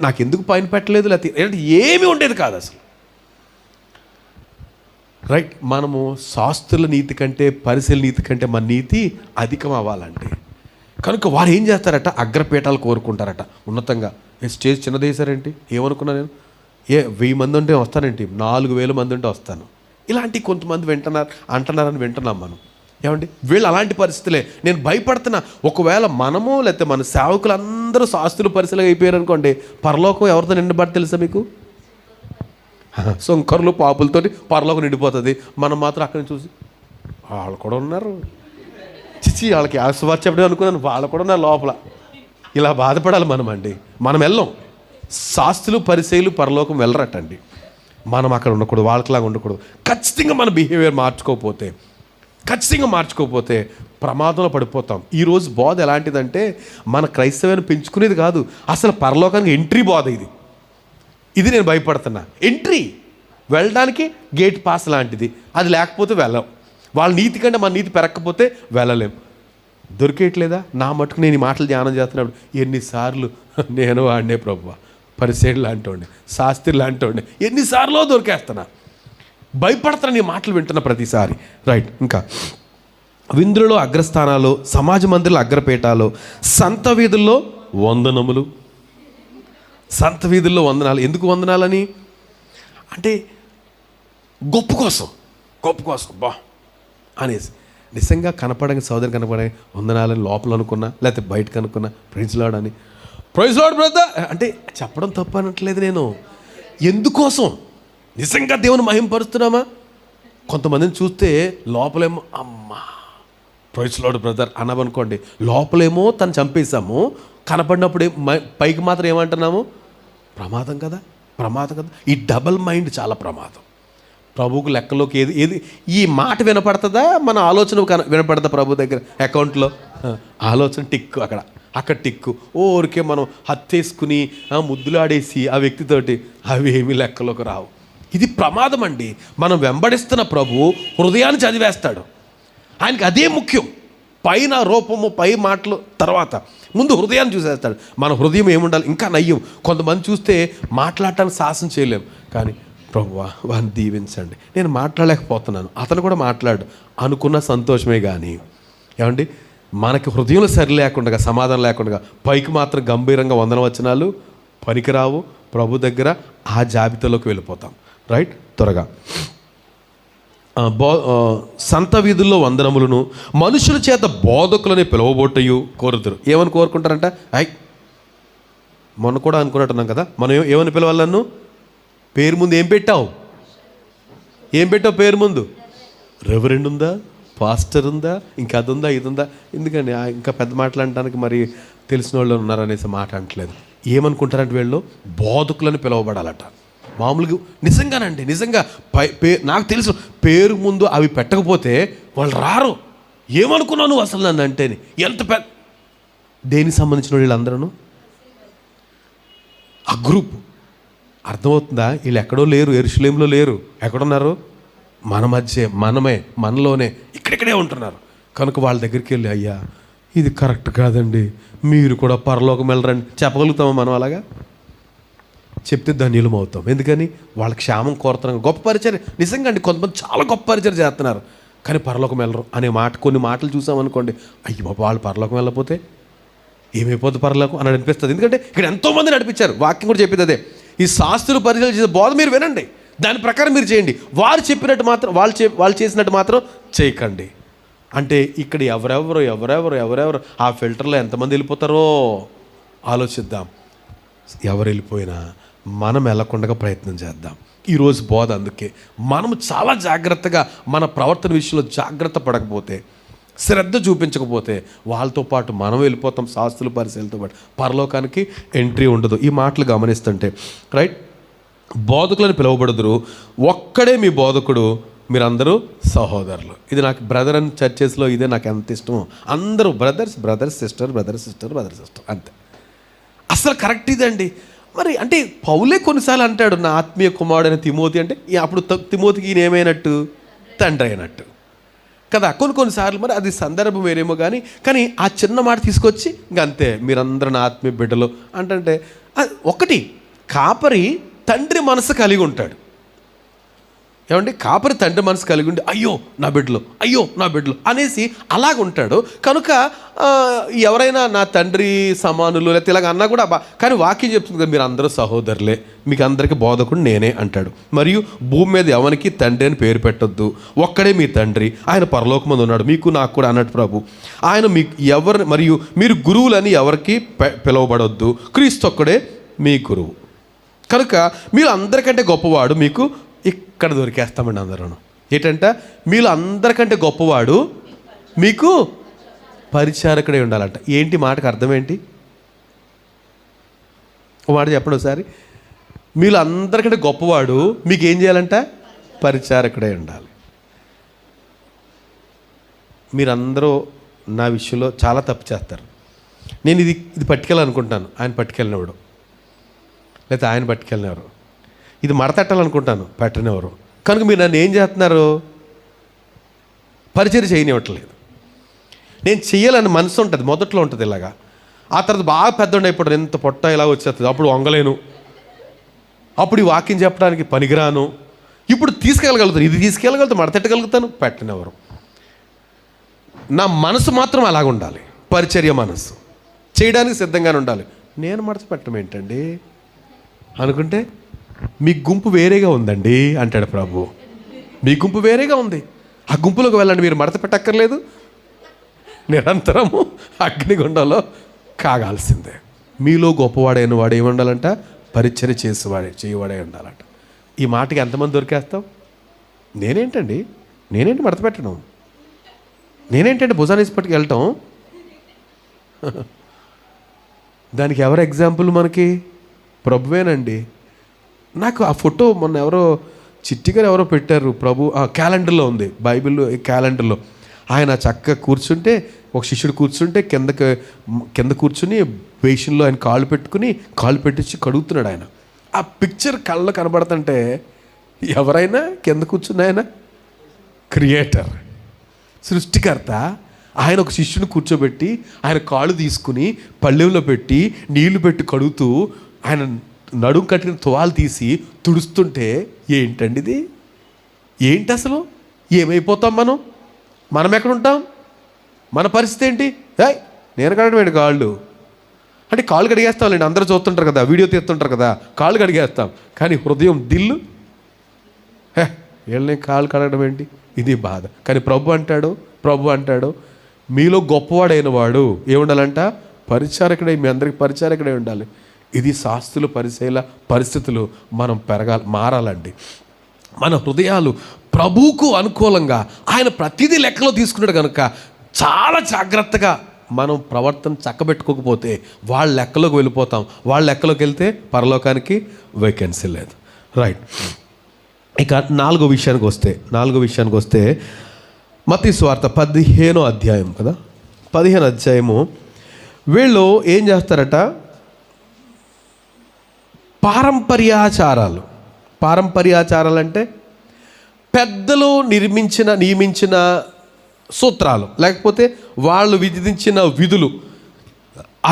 Speaker 1: నాకెందుకు పైన పెట్టలేదు, లేకపోతే ఏమీ ఉండేది కాదు అసలు. రైట్. మనము శాస్త్రుల నీతి కంటే, పరిశీలన నీతి కంటే మన నీతి అధికం అవ్వాలంటే కనుక వారు ఏం చేస్తారట? అగ్రపీఠాలు కోరుకుంటారట. ఉన్నతంగా స్టేజ్ చిన్నదేశారేంటి? ఏమనుకున్నా నేను? 1000 మంది ఉంటే వస్తానేంటి? 4000 మంది ఉంటే వస్తాను. ఇలాంటి కొంతమంది అంటున్నారని వింటున్నాం మనం. ఏమండి వీళ్ళు అలాంటి పరిస్థితులే. నేను భయపడుతున్నా, ఒకవేళ మనము లేకపోతే మన సేవకులు అందరూ శాస్త్రులు పరిశీలన అయిపోయారు అనుకోండి, పరలోకం ఎవరితో నిండబడి తెలుసా మీకు? సుంకరులు, పాపులతోటి పరలోకం నిండిపోతుంది. మనం మాత్రం అక్కడి నుంచి చూసి వాళ్ళు కూడా ఉన్నారు, వాళ్ళకి ఆశీర్వాద చెప్పడం అనుకున్నాను, వాళ్ళు కూడా ఉన్నారు లోపల. ఇలా బాధపడాలి మనం అండి. మనం వెళ్ళాం. శాస్త్రులు, పరిచయులు పరలోకం వెళ్ళరటండి. మనం అక్కడ ఉండకూడదు, వాళ్ళకిలాగా ఉండకూడదు. ఖచ్చితంగా మన బిహేవియర్ మార్చుకోకపోతే ప్రమాదంలో పడిపోతాం. ఈరోజు బోధ ఎలాంటిదంటే, మన క్రైస్తవాన్ని పెంచుకునేది కాదు, అసలు పరలోకానికి ఎంట్రీ బోధ ఇది నేను భయపడుతున్నా. ఎంట్రీ వెళ్ళడానికి గేట్ పాస్ లాంటిది. అది లేకపోతే వెళ్ళం. వాళ్ళ నీతి కంటే మన నీతి పెరగకపోతే వెళ్ళలేం. దొరికేయట్లేదా? నా మటుకు నేను ఈ మాటలు ధ్యానం చేస్తున్నప్పుడు ఎన్నిసార్లు నేను వాడినే ప్రభువా, పరిసేడు లాంటి శాస్త్రి లాంటి ఎన్నిసార్లు దొరికేస్తున్నా. భయపడతాను ఈ మాటలు వింటున్న ప్రతిసారి. రైట్. ఇంకా విందులలో అగ్రస్థానాలు, సమాజ మందిరంలో అగ్రపీఠాలు, సంత వీధుల్లో వందనములు. సంత వీధుల్లో వందనాలు. ఎందుకు వందనాలని అంటే గొప్ప కోసం బా అనేసి నిజంగా కనపడంగా సోదరు కనపడంగా వందనాలని లోపల అనుకున్నా, లేకపోతే బయటకు అనుకున్నా, ప్రైజ్ లార్డ్ అని, ప్రైజ్ లార్డ్ బ్రదర్ అంటే చెప్పడం తప్పు అనట్లేదు నేను. ఎందుకోసం? నిజంగా దేవుని మహింపరుస్తున్నామా? కొంతమందిని చూస్తే లోపలేమో అమ్మా ప్రైజ్ లార్డ్ బ్రదర్ అన్నామనుకోండి, లోపలేమో తను చంపేశాము, కనపడినప్పుడు పైకి మాత్రం ఏమంటున్నాము? ప్రమాదం కదా. ఈ డబల్ మైండ్ చాలా ప్రమాదం. ప్రభువుకు లెక్కలోకి ఏది ఈ మాట వినపడుతుందా, మన ఆలోచన వినపడతా ప్రభు దగ్గర అకౌంట్లో? ఆలోచన టిక్కు, అక్కడ టిక్కు. ఊరికే మనం హత్తేసుకుని ముద్దులాడేసి ఆ వ్యక్తితోటి అవి ఏమీ లెక్కలోకి రావు. ఇది ప్రమాదం అండి. మనం వెంబడిస్తున్న ప్రభు హృదయాన్ని చదివేస్తాడు. ఆయనకి అదే ముఖ్యం. పైన రూపము, పై మాటలు తర్వాత. ముందు హృదయాన్ని చూసేస్తాడు. మన హృదయం ఏముండాలి? ఇంకా నయ్యం. కొంతమంది చూస్తే మాట్లాడటానికి సాహసం చేయలేం. కానీ ప్రభువా వాడిని దీవించండి, నేను మాట్లాడలేకపోతున్నాను, అతను కూడా మాట్లాడు అనుకున్న సంతోషమే. కానీ ఏమండి, మనకి హృదయంలో సరి లేకుండా, సమాధానం లేకుండా పైకి మాత్రం గంభీరంగా వందనవచనాలు పనికిరావు. ప్రభు దగ్గర ఆ జాబితాలోకి వెళ్ళిపోతాం. రైట్? త్వరగా సంత వీధుల్లో వందనములను మనుషుల చేత బోధకులని పిలువబోటయు కోరుదురు. ఏమని కోరుకుంటారంట? మొన్న కూడా అనుకున్నట్టున్నాం కదా, మనం ఏమని పిలవాలి? నన్ను పేరు ముందు ఏం పెట్టావు? పేరు ముందు? రెవరెండ్ ఉందా, పాస్టర్ ఉందా, ఇంకా అది ఉందా, ఇది ఉందా? ఎందుకని ఇంకా పెద్ద మాటలు అనడానికి మరి తెలిసిన వాళ్ళు ఉన్నారనేసి మాట అంటలేదు. ఏమనుకుంటారంటే వీళ్ళు బోధకులను పిలువబడాలట. మామూలుగా నిజంగానండి, నిజంగా నాకు తెలుసు పేరు ముందు అవి పెట్టకపోతే వాళ్ళు రారు. ఏమనుకున్నావు నువ్వు అసలు నన్ను అంటేని? ఎంత దేనికి సంబంధించిన వీళ్ళందరూ ఆ గ్రూప్. అర్థమవుతుందా? వీళ్ళు ఎక్కడో లేరు, యెరూషలేములో లేరు. ఎక్కడున్నారు? మన మధ్య, మనలోనే ఇక్కడిక్కడే ఉంటున్నారు. కనుక వాళ్ళ దగ్గరికి వెళ్ళి, అయ్యా ఇది కరెక్ట్ కాదండి, మీరు కూడా పరలోకం వెళ్ళరండి చెప్పగలుగుతామా మనం? అలాగా చెప్తే ధన్యులం అవుతాం. ఎందుకని? వాళ్ళ క్షేమం కోరుతున్నాం. గొప్ప పరిచయం నిజంగా అండి. కొంతమంది చాలా గొప్ప పరిచయం చేస్తున్నారు, కానీ పరలోకం వెళ్ళరు అనే మాట, కొన్ని మాటలు చూసామనుకోండి, అయ్యో బాబా వాళ్ళు పరలోకం వెళ్ళకపోతే ఏమైపోతుంది పరలోకం అని అనిపిస్తుంది. ఎందుకంటే ఇక్కడ ఎంతోమంది నడిపించారు. వాక్యం కూడా చెప్పేది అదే. ఈ శాస్త్రులు పరిచయం చేసే బోధ మీరు వినండి, దాని ప్రకారం మీరు చేయండి. వారు చెప్పినట్టు మాత్రం, వాళ్ళు చేసినట్టు మాత్రం చేయకండి. అంటే ఇక్కడ ఎవరెవరు ఆ ఫిల్టర్లో ఎంతమంది వెళ్ళిపోతారో ఆలోచిద్దాం. ఎవరు వెళ్ళిపోయినా మనం వెళ్ళకుండా ప్రయత్నం చేద్దాం. ఈరోజు బోధ అందుకే మనం చాలా జాగ్రత్తగా మన ప్రవర్తన విషయంలో జాగ్రత్త పడకపోతే, శ్రద్ధ చూపించకపోతే వాళ్ళతో పాటు మనం వెళ్ళిపోతాం. శాస్త్రుల పరిశీలనతో పాటు పరలోకానికి ఎంట్రీ ఉండదు. ఈ మాటలు గమనిస్తుంటే రైట్. బోధకులను పిలువబడుదురు, ఒక్కడే మీ బోధకుడు, మీరందరూ సహోదరులు. ఇది నాకు బ్రదర్ అండ్ చర్చెస్లో ఇదే నాకు ఎంత ఇష్టమో. అందరూ బ్రదర్ సిస్టర్ అంతే. అసలు కరెక్ట్ ఇదండి. మరి అంటే పౌలే కొన్నిసార్లు అంటాడు, నా ఆత్మీయ కుమారుడైన తిమోతి అంటే, అప్పుడు తిమోతికి ఈయన ఏమైనట్టు? తండ్రి అయినట్టు కదా. కొన్నిసార్లు మరి అది సందర్భం వేరేమో కానీ ఆ చిన్న మాట తీసుకొచ్చి ఇంకంతే, మీరందరూ నా ఆత్మీయ బిడ్డలు అంటే ఒకటి, కాపరి తండ్రి మనసు కలిగి ఉంటాడు. ఏమండి? కాపరి తండ్రి మనసు కలిగి ఉండి అయ్యో నా బిడ్డలు అనేసి అలాగుంటాడు. కనుక ఎవరైనా నా తండ్రి సమానులు లేకపోతే ఇలాగ అన్నా కూడా కానీ వాక్యం చెప్తుంది కదా, మీరు అందరూ సహోదరులే, మీకు అందరికీ బోధకుడు నేనే అంటాడు. మరియు భూమి మీద ఎవరికి తండ్రి అని పేరు పెట్టొద్దు, ఒక్కడే మీ తండ్రి, ఆయన పరలోకమందు ఉన్నాడు, మీకు నాకు కూడా అన్నట్టు ప్రభు. ఆయన మీకు మరియు మీరు గురువులని ఎవరికి పిలువబడొద్దు, క్రీస్తు ఒక్కడే మీ గురువు. కనుక మీరు అందరికంటే గొప్పవాడు మీకు ఇక్కడ దొరికేస్తామండి అందరూ. ఏంటంట? మీరు అందరికంటే గొప్పవాడు మీకు పరిచారకుడే ఉండాలంట. ఏంటి మాటకు అర్థం ఏంటి? ఒక మాట చెప్పండి ఒకసారి. మీరు అందరికంటే గొప్పవాడు మీకు ఏం చేయాలంట? పరిచారకుడే ఉండాలి. మీరందరూ నా విషయంలో చాలా తప్పు చేస్తారు. నేను ఇది పట్టుకెళ్ళాలనుకుంటాను, ఆయన పట్టుకెళ్ళినవాడు, లేకపోతే ఆయన పట్టుకెళ్ళినవారు. ఇది మడతట్టాలనుకుంటాను, పెట్టనివ్వరు. కనుక మీరు నన్ను ఏం చేస్తున్నారు? పరిచయం చేయనివ్వట్లేదు. నేను చెయ్యాలని మనసు ఉంటుంది, మొదట్లో ఉంటుంది ఇలాగా. ఆ తర్వాత బాగా పెద్ద అయిపోతాడు, ఎంత పొట్ట ఇలా వచ్చేస్తుంది, అప్పుడు వంగలేను, అప్పుడు ఈ వాక్యం చెప్పడానికి పనికిరాను. ఇప్పుడు తీసుకెళ్ళగలుగుతాను, ఇది తీసుకెళ్ళగలుగుతాను, మడతెట్టగలుగుతాను, పెట్టనివ్వరు. నా మనసు మాత్రం అలాగ ఉండాలి, పరిచర్య మనసు చేయడానికి సిద్ధంగానే ఉండాలి. నేను మడత పెట్టడం ఏంటండి అనుకుంటే, మీ గుంపు వేరేగా ఉందండి అంటాడు ప్రభు. మీ గుంపు వేరేగా ఉంది, ఆ గుంపులోకి వెళ్ళండి, మీరు మడత పెట్టక్కర్లేదు, నిరంతరము అగ్నిగుండంలో కాగాల్సిందే. మీలో గొప్పవాడైన వాడు ఏమి ఉండాలంట? పరిచర్య చేయవాడే ఉండాలంట. ఈ మాటకి ఎంతమంది దొరికేస్తాం? నేనేంటి మడత పెట్టడం? నేనేంటంటే భుజానేసి పట్టుకు వెళ్ళటం? దానికి ఎవరు ఎగ్జాంపుల్ మనకి? ప్రభువేనండి. నాకు ఆ ఫోటో మొన్న ఎవరో చిట్టిగారు ఎవరో పెట్టారు, ప్రభు క్యాలెండర్లో ఉంది, బైబిల్లో క్యాలెండర్లో. ఆయన చక్కగా కూర్చుంటే, ఒక శిష్యుడు కూర్చుంటే కింద కూర్చుని బేషన్లో ఆయన కాళ్ళు పెట్టించి కడుగుతున్నాడు ఆయన. ఆ పిక్చర్ కళ్ళలో కనబడుతుంటే ఎవరైనా కింద కూర్చున్న ఆయన క్రియేటర్, సృష్టికర్త, ఆయన ఒక శిష్యుని కూర్చోబెట్టి ఆయన కాళ్ళు తీసుకుని పళ్ళెంలో పెట్టి నీళ్లు పెట్టి కడుగుతూ ఆయన నడుం కట్టిన తువాలు తీసి తుడుస్తుంటే ఏంటండి ఇది? ఏంటి అసలు? ఏమైపోతాం మనం ఎక్కడ ఉంటాం? మన పరిస్థితి ఏంటి? నేను కడగడం కాళ్ళు అంటే కాళ్ళు కడిగేస్తాంలేండి, అందరూ చూస్తుంటారు కదా, వీడియో తీస్తుంటారు కదా, కాళ్ళు కడిగేస్తాం. కానీ హృదయం దిల్లు వీళ్ళని కాళ్ళు కడగడం ఏంటి? ఇది బాధ. కానీ ప్రభు అంటాడు మీలో గొప్పవాడైన వాడు ఏముండాలంట? పరిచారకుడై, మీ అందరికి పరిచారకుడై ఉండాలి. ఇది శాస్త్రులు పరిశీల పరిస్థితులు మనం మారాలండి. మన హృదయాలు ప్రభువుకు అనుకూలంగా ఆయన ప్రతిదీ లెక్కలో తీసుకున్నాడు కనుక చాలా జాగ్రత్తగా మనం ప్రవర్తన చక్కబెట్టుకోకపోతే వాళ్ళ లెక్కలోకి వెళ్ళిపోతాం. వాళ్ళ లెక్కలోకి వెళ్తే పరలోకానికి వేకెన్సీ లేదు. రైట్. ఇక నాలుగో విషయానికి వస్తే మత్తయి సువార్త 15వ అధ్యాయం కదా, 15వ అధ్యాయము. వీళ్ళు ఏం చేస్తారట? పారంపర్యాచారాలు అంటే పెద్దలు నియమించిన సూత్రాలు, లేకపోతే వాళ్ళు విధించిన విధులు,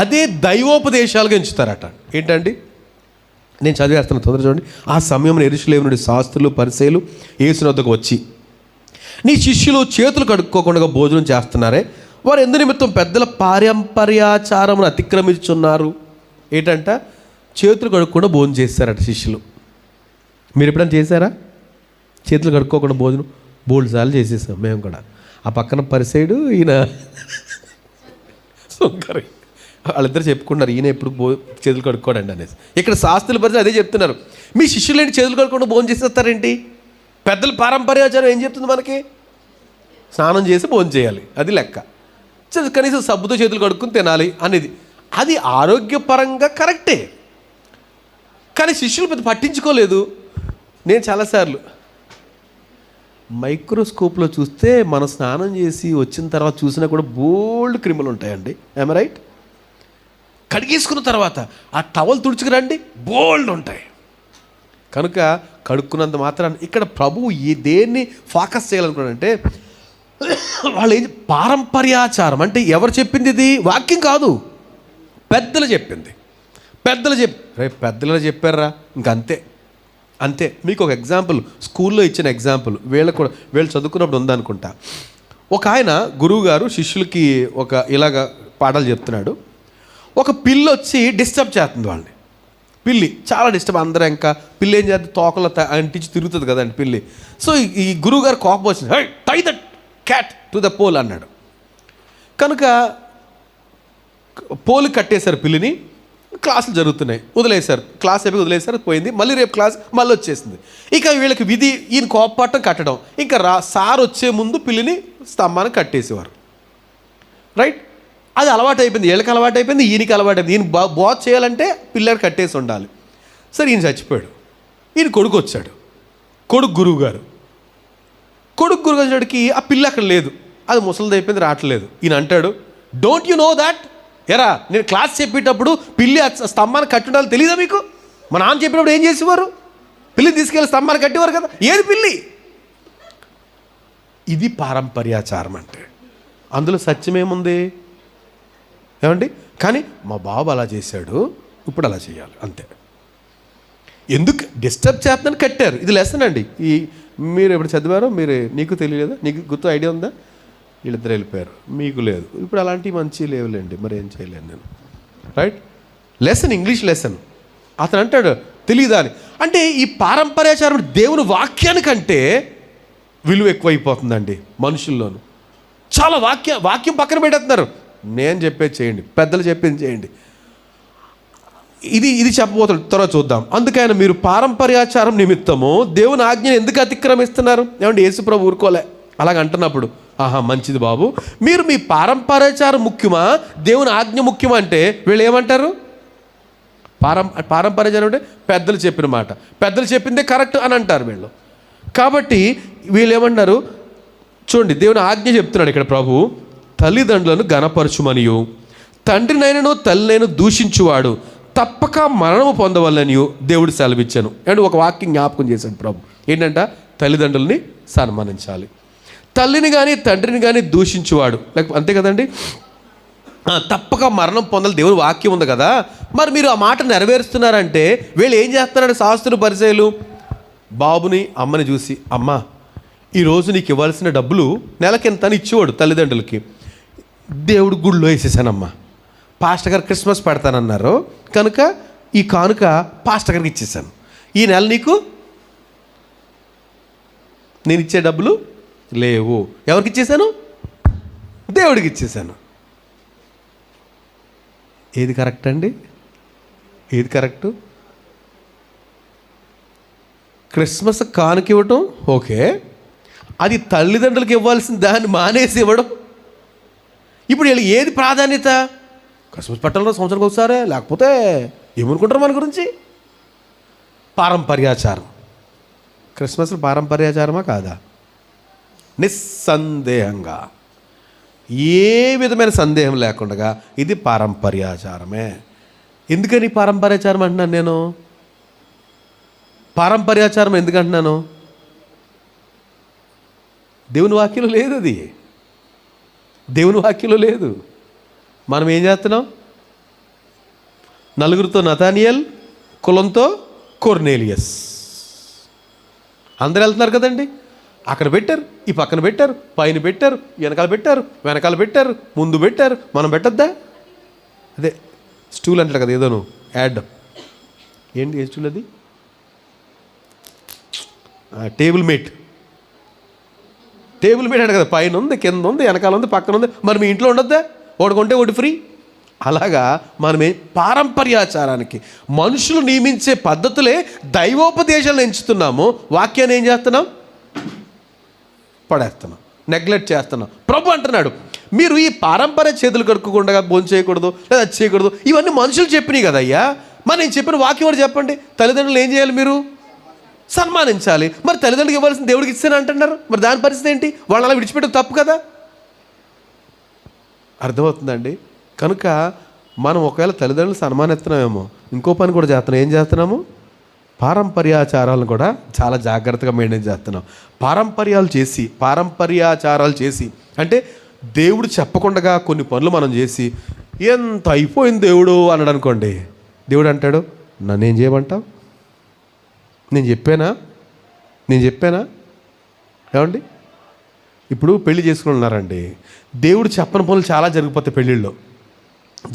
Speaker 1: అదే దైవోపదేశాలుగా ఎంచుతారట. ఏంటండి? నేను చదివేస్తాను, తొందర చూడండి. ఆ సమయంలో యెరూషలేము నుండి శాస్త్రులు పరిసయ్యులు యేసు వద్దకు వచ్చి, నీ శిష్యులు చేతులు కడుక్కోకుండా భోజనం చేస్తున్నారే, వారు ఎందు నిమిత్తం పెద్దల పారంపర్యాచారమును అతిక్రమించున్నారు. ఏంటంట? చేతులు కడుక్కోకుండా భోజనం చేస్తారట శిష్యులు. మీరు ఎప్పుడైనా చేశారా? చేతులు కడుక్కోకుండా భోజనం బోల్డ్ సార్లు చేసేసాం మేము కూడా. ఆ పక్కన పరిసైడు, ఈయన సుంకరి, వాళ్ళిద్దరు చెప్పుకున్నారు ఈయన ఎప్పుడు చేతులు కడుక్కోడండి అనేసి. ఇక్కడ శాస్త్రుల పరిస్థితి అదే చెప్తున్నారు. మీ శిష్యులు ఏంటి చేతులు కడుక్కోకుండా భోజనం చేసేస్తారేంటి? పెద్దల పారంపర్యాచారం ఏం చెప్తుంది మనకి? స్నానం చేసి భోజనం చేయాలి, అది లెక్క. కనీసం సబ్బుతో చేతులు కడుక్కుని తినాలి అనేది, అది ఆరోగ్యపరంగా కరెక్టే. కానీ శిష్యులు పెద్ద పట్టించుకోలేదు. నేను చాలాసార్లు మైక్రోస్కోప్లో చూస్తే మనం స్నానం చేసి వచ్చిన తర్వాత చూసినా కూడా బోల్డ్ క్రిములు ఉంటాయండి. ఏమ రైట్? కడిగేసుకున్న తర్వాత ఆ టవల్ తుడుచుకురండి, బోల్డ్ ఉంటాయి. కనుక కడుక్కున్నంత మాత్రాన్ని ఇక్కడ ప్రభువు దేన్ని ఫోకస్ చేయాలనుకున్నాడంటే, వాళ్ళు పారంపర్యాచారం అంటే ఎవరు చెప్పింది? ఇది వాక్యం కాదు, పెద్దలు చెప్పింది. పెద్దలు చెప్పారా, అంతే. మీకు ఒక ఎగ్జాంపుల్, స్కూల్లో ఇచ్చిన ఎగ్జాంపుల్ వీళ్ళు చదువుకున్నప్పుడు ఉందనుకుంటా. ఒక ఆయన గురువు గారు శిష్యులకి ఇలాగ పాఠాలు చెప్తున్నాడు. ఒక పిల్లి వచ్చి డిస్టర్బ్ చేస్తుంది వాళ్ళని. పిల్లి చాలా డిస్టర్బ్, అందరూ ఇంకా పిల్లి ఏం చేస్తుంది? తోకలో అంటించి తిరుగుతుంది కదండి పిల్లి. సో ఈ గురువు గారు కోపం వచ్చింది, hey tie that cat to the pole అన్నాడు. కనుక పోలు కట్టేశారు పిల్లిని. క్లాసులు జరుగుతున్నాయి, వదిలేశారు. క్లాస్ అయిపోయి వదిలేశారు, పోయింది. మళ్ళీ రేపు క్లాస్ మళ్ళీ వచ్చేసింది. ఇక వీళ్ళకి విధి ఈయన కోపపట్టం కట్టడం. ఇంకా సార్ వచ్చే ముందు పిల్లిని స్తంభాన్ని కట్టేసేవారు. రైట్? అది అలవాటు అయిపోయింది, వీళ్ళకి అలవాటు అయిపోయింది, ఈయనకి అలవాటు అయిపోయింది. ఈయన బాత్ చేయాలంటే పిల్లలు కట్టేసి ఉండాలి. సరే, ఈయన చచ్చిపోయాడు. ఈయన కొడుకు వచ్చాడు, గురువు గారు వచ్చేటికి ఆ పిల్లి అక్కడ లేదు, అది ముసలిది అయిపోయింది, రావట్లేదు. ఈయన అంటాడు, డోంట్ యు నో దాట్? ఎరా, నేను క్లాస్ చెప్పేటప్పుడు పిల్లి స్తంభాన్ని కట్టి ఉండాలి తెలియదా మీకు? మా నాన్న చెప్పినప్పుడు ఏం చేసేవారు? పిల్లిని తీసుకెళ్ళి స్తంభాన్ని కట్టేవారు కదా. ఏది పిల్లి? ఇది పారంపర్యాచారం అంటే. అందులో సత్యమేముంది ఏమండి? కానీ మా బాబు అలా చేశాడు, ఇప్పుడు అలా చేయాలి, అంతే. ఎందుకు డిస్టర్బ్ చేస్తుందని కట్టారు. ఇది లెసన్ అండి. మీరు ఎప్పుడు చదివారో నీకు తెలియలేదా? నీకు గుర్తు ఐడియా ఉందా? వీళ్ళిద్దరు వెళ్ళిపోయారు, మీకు లేదు. ఇప్పుడు అలాంటివి మంచి లేవులేండి, మరి ఏం చేయలేను నేను. రైట్? Lesson, English lesson. అతను అంటాడు తెలియదా అని. అంటే ఈ పారంపర్యాచారం దేవుని వాక్యానికంటే విలువ ఎక్కువైపోతుందండి మనుషుల్లోనూ. చాలా వాక్యం పక్కన పెట్టేస్తున్నారు. నేను చెప్పేది చేయండి, పెద్దలు చెప్పింది చేయండి. ఇది చెప్పబోతాడు, త్వరగా చూద్దాం. అందుకైనా మీరు పారంపర్యాచారం నిమిత్తము దేవుని ఆజ్ఞను ఎందుకు అతిక్రమిస్తున్నారు? ఏమంటే యేసుప్రభు ఊరుకోలే అలాగ అంటున్నప్పుడు, మంచిది బాబు, మీరు మీ పారంపర్యాచారం ముఖ్యమా దేవుని ఆజ్ఞ ముఖ్యమా అంటే వీళ్ళు ఏమంటారు? పారంపర్యాచారం అంటే పెద్దలు చెప్పిన మాట, పెద్దలు చెప్పిందే కరెక్ట్ అని అంటారు వీళ్ళు. కాబట్టి వీళ్ళు ఏమంటారు చూడండి, దేవుని ఆజ్ఞ చెప్తున్నాడు ఇక్కడ ప్రభు. తల్లిదండ్రులను ఘనపరచుమనియు తండ్రినైనను తల్లినైనా దూషించువాడు తప్పక మరణము పొందవలనియు దేవుడు సెలవిచ్చాను. అండ్ ఒక వాక్యం జ్ఞాపకం చేశాడు ప్రభు. ఏంటంట? తల్లిదండ్రులని సన్మానించాలి. తల్లిని కానీ తండ్రిని కానీ దూషించువాడు, లేకపోతే అంతే కదండి, తప్పక మరణం పొందాలి దేవుని వాక్యం ఉంది కదా. మరి మీరు ఆ మాట నెరవేరుస్తున్నారంటే వీళ్ళు ఏం చేస్తున్నారంటే శాస్త్రులు పరిచయాలు బాబుని అమ్మని చూసి, అమ్మ ఈరోజు నీకు ఇవ్వాల్సిన డబ్బులు నెలకింత అని ఇచ్చేవాడు తల్లిదండ్రులకి. దేవుడు గుళ్ళో వేసేసానమ్మా, పాస్టర్ గారు క్రిస్మస్ పెడతానన్నారు కనుక ఈ కానుక పాస్టర్ గారికి ఇచ్చేసాను, ఈ నెల నీకు నేను ఇచ్చే డబ్బులు లేవు. ఎవరికి ఇచ్చేసాను? దేవుడికి ఇచ్చేసాను. ఏది కరెక్ట్ అండి? ఏది కరెక్టు? క్రిస్మస్ కానుక ఇవ్వటం ఓకే, అది తల్లిదండ్రులకు ఇవ్వాల్సిన దాన్ని మానేసి ఇవ్వడం. ఇప్పుడు వీళ్ళు ఏది ప్రాధాన్యత? క్రిస్మస్ పెట్టాలన్నా సంవత్సరానికి ఒకసారే, లేకపోతే ఏమనుకుంటారు మన గురించి? పారంపర్యాచారం. క్రిస్మస్ పారంపర్యాచారమా కాదా? నిస్సందేహంగా, ఏ విధమైన సందేహం లేకుండా ఇది పారంపర్యాచారమే. ఎందుకని పారంపర్యాచారం అంటున్నాను నేను? పారంపర్యాచారం ఎందుకంటున్నాను? దేవుని వాక్యంలో లేదు, అది దేవుని వాక్యంలో లేదు. మనం ఏం చేస్తున్నాం? నలుగురితో నతానియల్, కులంతో కొర్నేలియస్, అందరు వెళ్తున్నారు కదండి. అక్కడ పెట్టారు, ఈ పక్కన పెట్టారు, పైన పెట్టారు, వెనకాల పెట్టారు, ముందు పెట్టారు. మనం పెట్టద్దా? అదే స్టూల్ అంటారు కదా, ఏదోను యాడ్. ఏంటి ఏ స్టూల్ అది? టేబుల్ మేట్ అంటే కదా, పైన ఉంది, కింద ఉంది, వెనకాల ఉంది, పక్కన ఉంది. మరి మీ ఇంట్లో ఉండొద్దా? ఒకటి కొంటే ఒకటి ఫ్రీ. అలాగా మనమే పారంపర్యాచారానికి మనుషులు నియమించే పద్ధతులే దైవోపదేశాలను ఎంచుతున్నాము. వాక్యాన్ని ఏం చేస్తున్నాం? పడేస్తున్నాం, నెగ్లెక్ట్ చేస్తున్నాం. ప్రభు అంటున్నాడు, మీరు ఈ పారంపర్య చేతులు కడుక్కోకుండా భోజనం చేయకూడదు, లేదా అది చేయకూడదు, ఇవన్నీ మనుషులు చెప్పినాయి కదా అయ్యా. మరి నేను చెప్పిన వాక్యం కూడా చెప్పండి. తల్లిదండ్రులు ఏం చేయాలి? మీరు సన్మానించాలి. మరి తల్లిదండ్రులకు ఇవ్వాల్సిన దేవుడికి ఇస్తాను అంటున్నారు. మరి దాని పరిస్థితి ఏంటి? వాళ్ళు అలా విడిచిపెట్టడం తప్పు కదా. అర్థమవుతుందండి? కనుక మనం ఒకవేళ తల్లిదండ్రులు సన్మానిస్తున్నామేమో, ఇంకో పని కూడా చేస్తున్నాం. ఏం చేస్తున్నాము? పారంపర్యాచారాలను కూడా చాలా జాగ్రత్తగా మెయింటైన్ చేస్తున్నాం. పారంపర్యాచారాలు చేసి అంటే దేవుడు చెప్పకుండా కొన్ని పనులు మనం చేసి ఎంత అయిపోయింది దేవుడు అన్నాడు అనుకోండి. దేవుడు అంటాడు, నన్ను ఏం చేయమంటావు? నేను చెప్పానా? ఏమండి, ఇప్పుడు పెళ్లి చేసుకున్నారండి, దేవుడు చెప్పని పనులు చాలా జరిగిపోతాయి పెళ్ళిళ్ళలో.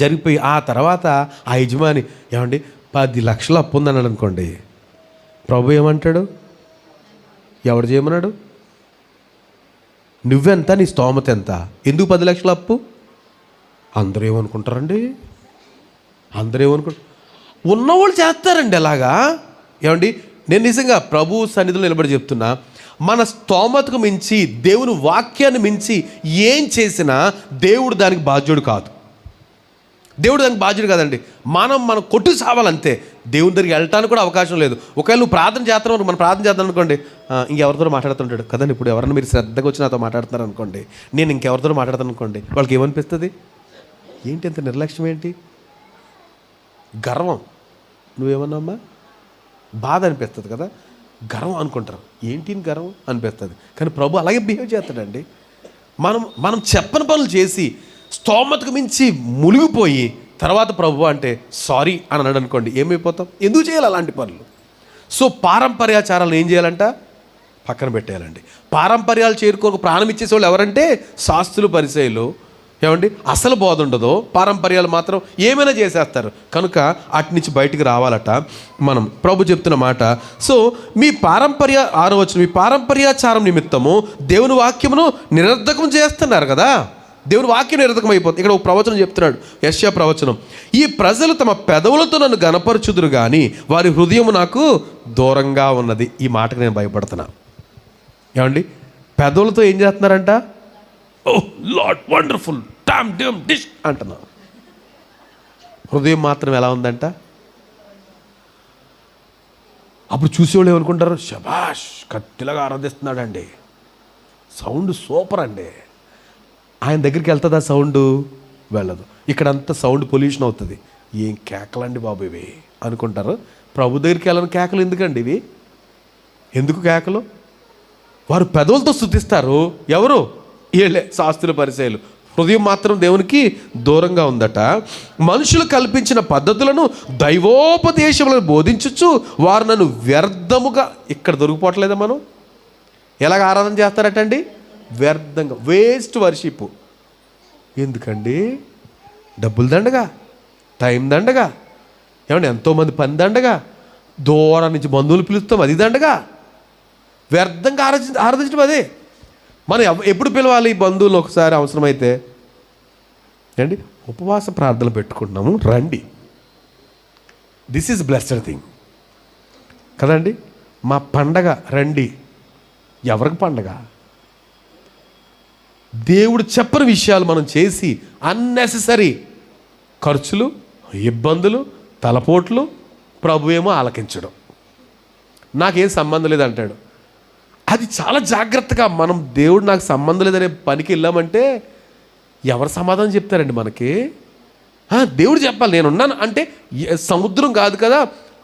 Speaker 1: జరిగిపోయి ఆ తర్వాత ఆ యజమాని ఏమండి 10 లక్షలు అప్పు ఉందన్నాడు అనుకోండి. ప్రభు ఏమంటాడు? ఎవడు చేయమన్నాడు? నువ్వెంత, నీ స్తోమత ఎంత? ఎందుకు 10 లక్షల అప్పు? అందరూ ఏమనుకుంటారండి? ఉన్నవాళ్ళు చేస్తారండి అలాగా. ఏమండి, నేను నిజంగా ప్రభు సన్నిధిలో నిలబడి చెప్తున్నా, మన స్తోమతకు మించి, దేవుని వాక్యాన్ని మించి ఏం చేసినా దేవుడు దానికి బాధ్యుడు కాదు. దేవుడు దానికి బాధ్యుడు కాదండి. మనం కొట్టు సావాలంతే. దేవుని దగ్గరికి వెళ్ళటానికి కూడా అవకాశం లేదు. ఒకవేళ నువ్వు ప్రార్థన చేస్తున్నావు, మనం ప్రార్థన చేద్దాం అనుకోండి, ఇంకెవరితో మాట్లాడుతుంటాడు కదండి. ఇప్పుడు ఎవరన్నా మీరు శ్రద్ధగా వచ్చి నాతో మాట్లాడుతున్నారు అనుకోండి, నేను ఇంకెవరితో మాట్లాడతాను అనుకోండి, వాళ్ళకి ఏమనిపిస్తుంది? ఏంటి అంత నిర్లక్ష్యం? ఏంటి? గర్వం. నువ్వేమన్నామ్మా? బాధ అనిపిస్తుంది కదా, గర్వం అనుకుంటారు. ఏంటి గర్వం అనిపిస్తుంది. కానీ ప్రభు అలాగే బిహేవ్ చేస్తాడండి. మనం చెప్పని పనులు చేసి స్తోమతకు మించి మునిగిపోయి తర్వాత ప్రభు అంటే సారీ అని అన్నాడు అనుకోండి, ఏమైపోతాం? ఎందుకు చేయాలి అలాంటి పనులు? సో పారంపర్యాచారాలను ఏం చేయాలంట? పక్కన పెట్టేయాలండి. పారంపర్యాలు చేరుకోక ప్రాణం ఇచ్చేసేవాళ్ళు ఎవరంటే శాస్త్రులు, పరిసయ్యులు. ఏమండి, అసలు బోధ ఉండదు, పారంపర్యాలు మాత్రం ఏమైనా చేసేస్తారు. కనుక అటు నుంచి బయటికి రావాలట. మనం ప్రభు చెప్తున్న మాట. సో మీ 6వ వచనం, మీ పారంపర్యాచారం నిమిత్తము దేవుని వాక్యమును నిరర్ధకం చేస్తున్నారు కదా. దేవుని వాక్యం నిరర్ధకం అయిపోతుంది. ఇక్కడ ఒక ప్రవచనం చెప్తున్నాడు, యెషయా ప్రవచనం. ఈ ప్రజలు తమ పెదవులతో నన్ను గనపరచుదురు కానీ వారి హృదయము నాకు దూరంగా ఉన్నది. ఈ మాటకు నేను భయపడుతున్నా. ఏమండి, పెదవులతో ఏం చేస్తున్నారంట? ఓ లార్డ్ వండర్ఫుల్ టామ్ డమ్ డిష్ అంటున్నా. హృదయం మాత్రం ఎలా ఉందంట? అప్పుడు చూసేవాళ్ళు ఏమనుకుంటారు? శబాష్, కత్తిలాగా ఆరాధిస్తున్నాడండి, సౌండ్ సూపర్ అండి. ఆయన దగ్గరికి వెళ్తుందా సౌండ్? వెళ్ళదు. ఇక్కడంతా సౌండ్ పొల్యూషన్ అవుతుంది. ఏం కేకలండి బాబు ఇవి అనుకుంటారు. ప్రభు దగ్గరికి వెళ్ళని కేకలు ఎందుకండి ఇవి? ఎందుకు కేకలు? వారు పెదవులతో స్తుతిస్తారు. ఎవరు? వీళ్ళే శాస్త్రుల పరిచయాలు. హృదయం మాత్రం దేవునికి దూరంగా ఉందట. మనుషులు కల్పించిన పద్ధతులను దైవోపదేశములను బోధించుచు వారు నన్ను వ్యర్థముగా, ఇక్కడ దొరికిపోవట్లేదా మనం? ఎలాగ ఆరాధన చేస్తారటండి? వ్యర్థంగా, వేస్ట్ వర్షిప్. ఎందుకండి? డబ్బులు దండగా, టైం దండగా, ఏమంటే ఎంతోమంది పని దండగా, దూరం నుంచి బంధువులు పిలుస్తాం, అది దండగా. వ్యర్థంగా ఆరాధించడం అదే. మనం ఎప్పుడు పిలవాలి బంధువులు? ఒకసారి అవసరమైతే అండి ఉపవాస ప్రార్థనలు పెట్టుకుంటున్నాము, రండి. దిస్ ఈజ్ బ్లెస్డ్ థింగ్ కదండి. మా పండగ రండి. ఎవరికి పండగ? దేవుడు చెప్పని విషయాలు మనం చేసి అన్నెసెసరీ ఖర్చులు, ఇబ్బందులు, తలపోట్లు, ప్రభు ఏమో ఆలకించడం. నాకేం సంబంధం లేదంటాడు. అది చాలా జాగ్రత్తగా మనం దేవుడు నాకు సంబంధం లేదనే పనికి వెళ్ళామంటే ఎవరు సమాధానం చెప్తారండి మనకి? దేవుడు చెప్పాలి నేనున్నాను అంటే. సముద్రం కాదు కదా,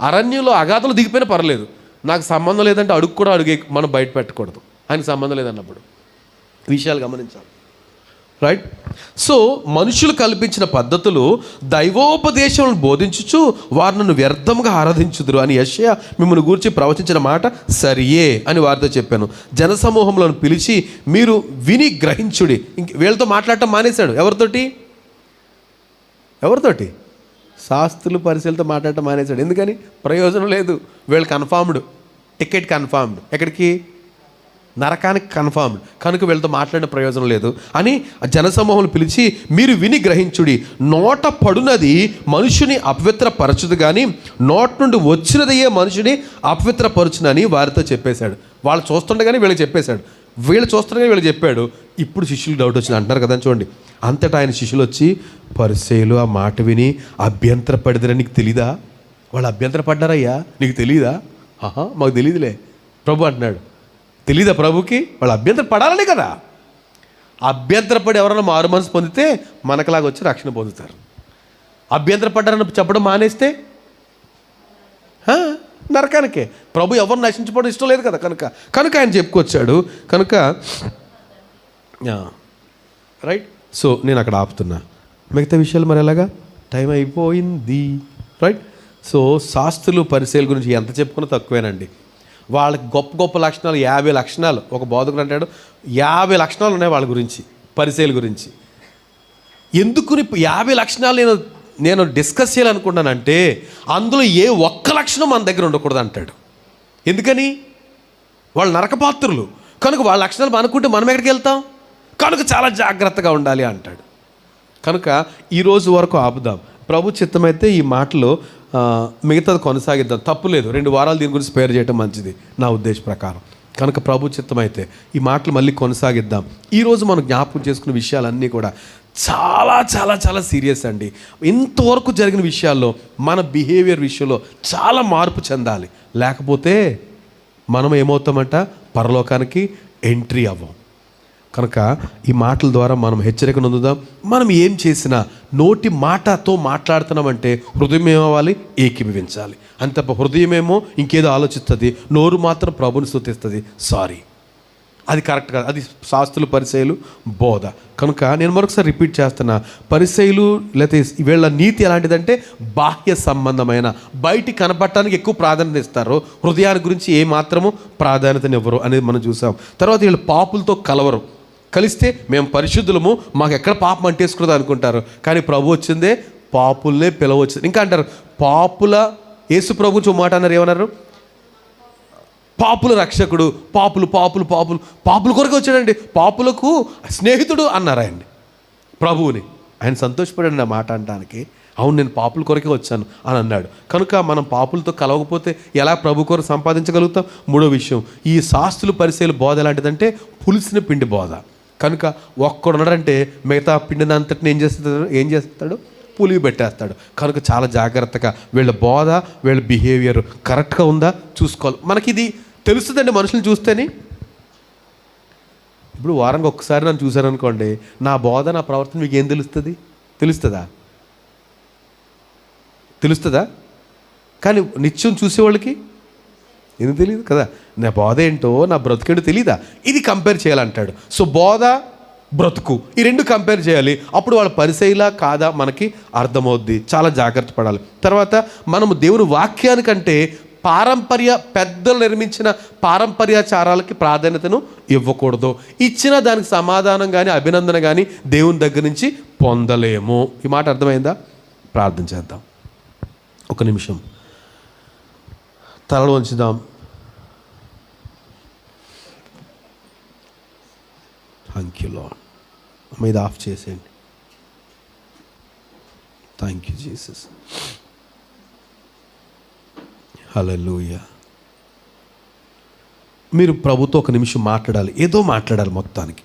Speaker 1: అరణ్యంలో అగాధంలో దిగిపోయినా పర్లేదు, నాకు సంబంధం లేదంటే అడుగు కూడా అడుగే మనం బయట పెట్టకూడదు. ఆయనకు సంబంధం లేదన్నప్పుడు విషయాలు గమనించాలి. రైట్. సో మనుషులు కల్పించిన పద్ధతులు దైవోపదేశం బోధించుచు వారు నన్ను వ్యర్థంగా ఆరాధించుదురు అని యెషయా మిమ్మల్ని గూర్చి ప్రవచించిన మాట సరియే అని వారితో చెప్పాను. జనసమూహంలో పిలిచి మీరు విని గ్రహించుడి. వీళ్ళతో మాట్లాడటం మానేశాడు. ఎవరితోటి? శాస్త్రులు పరిశీలతో మాట్లాడటం మానేశాడు. ఎందుకని? ప్రయోజనం లేదు. వీళ్ళు కన్ఫర్మ్డ్, టికెట్ కన్ఫర్మ్డ్. ఎక్కడికి? నరకానికి కన్ఫర్మ్డ్. కనుక వీళ్ళతో మాట్లాడిన ప్రయోజనం లేదు అని జనసమూహములు పిలిచి మీరు విని గ్రహించుడి. నోట పడునది మనుషుని అపవిత్రపరచుదు కానీ నోట నుండి వచ్చినదయ్యే మనుషుని అపవిత్రపరచునని వారితో చెప్పేశాడు. వాళ్ళు చూస్తుండగానే వీళ్ళకి చెప్పేశాడు. వీళ్ళు చూస్తుండగానే వీళ్ళు చెప్పాడు. ఇప్పుడు శిష్యులు డౌట్ వచ్చింది అంటున్నారు కదా చూడండి. అంతటా ఆయన శిష్యులు వచ్చి పరిసయ్యులు ఆ మాట విని అభ్యంతరపడిదరని నీకు తెలీదా? వాళ్ళు అభ్యంతరపడ్డారయ్యా, నీకు తెలీదా? మాకు తెలీదులే ప్రభు అంటున్నాడు. తెలీదా ప్రభుకి? వాళ్ళు అభ్యంతరం పడాలనే కదా. అభ్యంతరపడి ఎవరైనా మారు మనసు పొందితే మనకులాగా వచ్చి రక్షణ పొందుతారు. అభ్యంతరపడ్డారని చెప్పడం మానేస్తే నరకానికే. ప్రభు ఎవరు నశించుకోవడం ఇష్టం లేదు కదా. కనుక ఆయన చెప్పుకొచ్చాడు. కనుక రైట్. సో నేను అక్కడ ఆపుతున్నా. మిగతా విషయాలు మరి ఎలాగా? టైం అయిపోయింది. రైట్. సో శాస్త్రులు పరిచయాల గురించి ఎంత చెప్పుకున్నా తక్కువేనండి. వాళ్ళకి గొప్ప గొప్ప లక్షణాలు, 50 లక్షణాలు. ఒక బోధకుడు అంటాడు 50 లక్షణాలు ఉన్నాయి వాళ్ళ గురించి, పరిచయాల గురించి. ఎందుకు 50 లక్షణాలు నేను డిస్కస్ చేయాలనుకుంటానంటే అందులో ఏ ఒక్క లక్షణం మన దగ్గర ఉండకూడదు అంటాడు. ఎందుకని? వాళ్ళు నరకపాత్రులు. కనుక వాళ్ళ లక్షణాలు అనుకుంటే మనం ఎక్కడికి వెళ్తాం? కనుక చాలా జాగ్రత్తగా ఉండాలి అంటాడు. కనుక ఈరోజు వరకు ఆపుదాం. ప్రభు చిత్తమైతే ఈ మాటలు మిగతాది కొనసాగిద్దాం, తప్పులేదు. 2 వారాలు దీని గురించి స్పేర్ చేయడం మంచిది నా ఉద్దేశ ప్రకారం. కనుక ప్రభు చిత్తమైతే ఈ మాటలు మళ్ళీ కొనసాగిద్దాం. ఈరోజు మనం జ్ఞాపకం చేసుకున్న విషయాలన్నీ కూడా చాలా చాలా చాలా సీరియస్ అండి. ఇంతవరకు జరిగిన విషయాల్లో మన బిహేవియర్ విషయంలో చాలా మార్పు చెందాలి. లేకపోతే మనం ఏమవుతామంట? పరలోకానికి ఎంట్రీ అవ్వం. కనుక ఈ మాటల ద్వారా మనం హెచ్చరిక నొందుదాం. మనం ఏం చేసినా నోటి మాటతో మాట్లాడుతున్నామంటే హృదయం ఏమవ్వాలి? ఏకీభవించాలి. అంత హృదయమేమో ఇంకేదో ఆలోచిస్తుంది, నోరు మాత్రం ప్రభుని స్తుతిస్తుంది. సారీ, అది కరెక్ట్ కాదు. అది శాస్త్రులు పరిచయులు బోధ. కనుక నేను మరొకసారి రిపీట్ చేస్తున్నా. పరిచయులు లేకపోతే వీళ్ళ నీతి ఎలాంటిదంటే బాహ్య సంబంధమైన, బయటి కనపడటానికి ఎక్కువ ప్రాధాన్యత ఇస్తారు, హృదయాన్ని గురించి ఏ మాత్రము ప్రాధాన్యతనివ్వరు అనేది మనం చూసాం. తర్వాత వీళ్ళు పాపులతో కలవరు. కలిస్తే మేము పరిశుద్ధులము, మాకు ఎక్కడ పాపం అంటేసుకున్నది అనుకుంటారు. కానీ ప్రభు వచ్చిందే పాపులనే పిలవచ్చు. ఇంకా అంటారు పాపుల యేసు ప్రభు మాట అన్నారు. ఏమన్నారు? పాపుల రక్షకుడు. పాపుల కొరకు వచ్చాడండి. పాపులకు స్నేహితుడు అన్నారు ఆయన్ని, ప్రభువుని. ఆయన సంతోషపడండి ఆ మాట అనడానికి. అవును, నేను పాపుల కొరకే వచ్చాను అని అన్నాడు. కనుక మనం పాపులతో కలవకపోతే ఎలా ప్రభు కొరకు సంపాదించగలుగుతాం? 3వ విషయం, ఈ శాస్త్రులు పరిచయాల బోధ ఎలాంటిదంటే పులిసిన పిండి బోధ. కనుక ఒక్కడున్నాడంటే మిగతా పిండిని అంతటిని ఏం చేస్తాడు? పులివి పెట్టేస్తాడు. కనుక చాలా జాగ్రత్తగా వీళ్ళ బోధ, వీళ్ళ బిహేవియర్ కరెక్ట్గా ఉందా చూసుకోవాలి. మనకి ఇది తెలుస్తుందండి మనుషులు చూస్తేనే. ఇప్పుడు వారంగా ఒక్కసారి నన్ను చూశారనుకోండి, నా బోధ, నా ప్రవర్తన మీకు ఏం తెలుస్తుందా? కానీ నిత్యం చూసేవాళ్ళకి ఎందుకు తెలియదు కదా. నా బోధ ఏంటో నా బ్రతుకేంటో తెలీదా, ఇది కంపేర్ చేయాలంటాడు. సో బోధ బ్రతుకు ఈ రెండు కంపేర్ చేయాలి. అప్పుడు వాళ్ళ పరిసయ్యులా కాదా మనకి అర్థమవుద్ది. చాలా జాగ్రత్త పడాలి. తర్వాత మనము దేవుని వాక్యానికంటే పారంపర్య పెద్దలు నిర్మించిన పారంపర్యాచారాలకి ప్రాధాన్యతను ఇవ్వకూడదు. ఇచ్చిన దానికి సమాధానం కానీ అభినందన కానీ దేవుని దగ్గర నుంచి పొందలేము. ఈ మాట అర్థమైందా? ప్రార్థన చేద్దాం. ఒక నిమిషం తలలు వంచుదాం. Thank you lord. మీద ఆఫ్ చేసేయండి. Thank you Jesus. హల్లెలూయా. మీరు ప్రభుతో ఒక నిమిషం మాట్లాడాలి, ఏదో మాట్లాడాలి మొత్తానికి.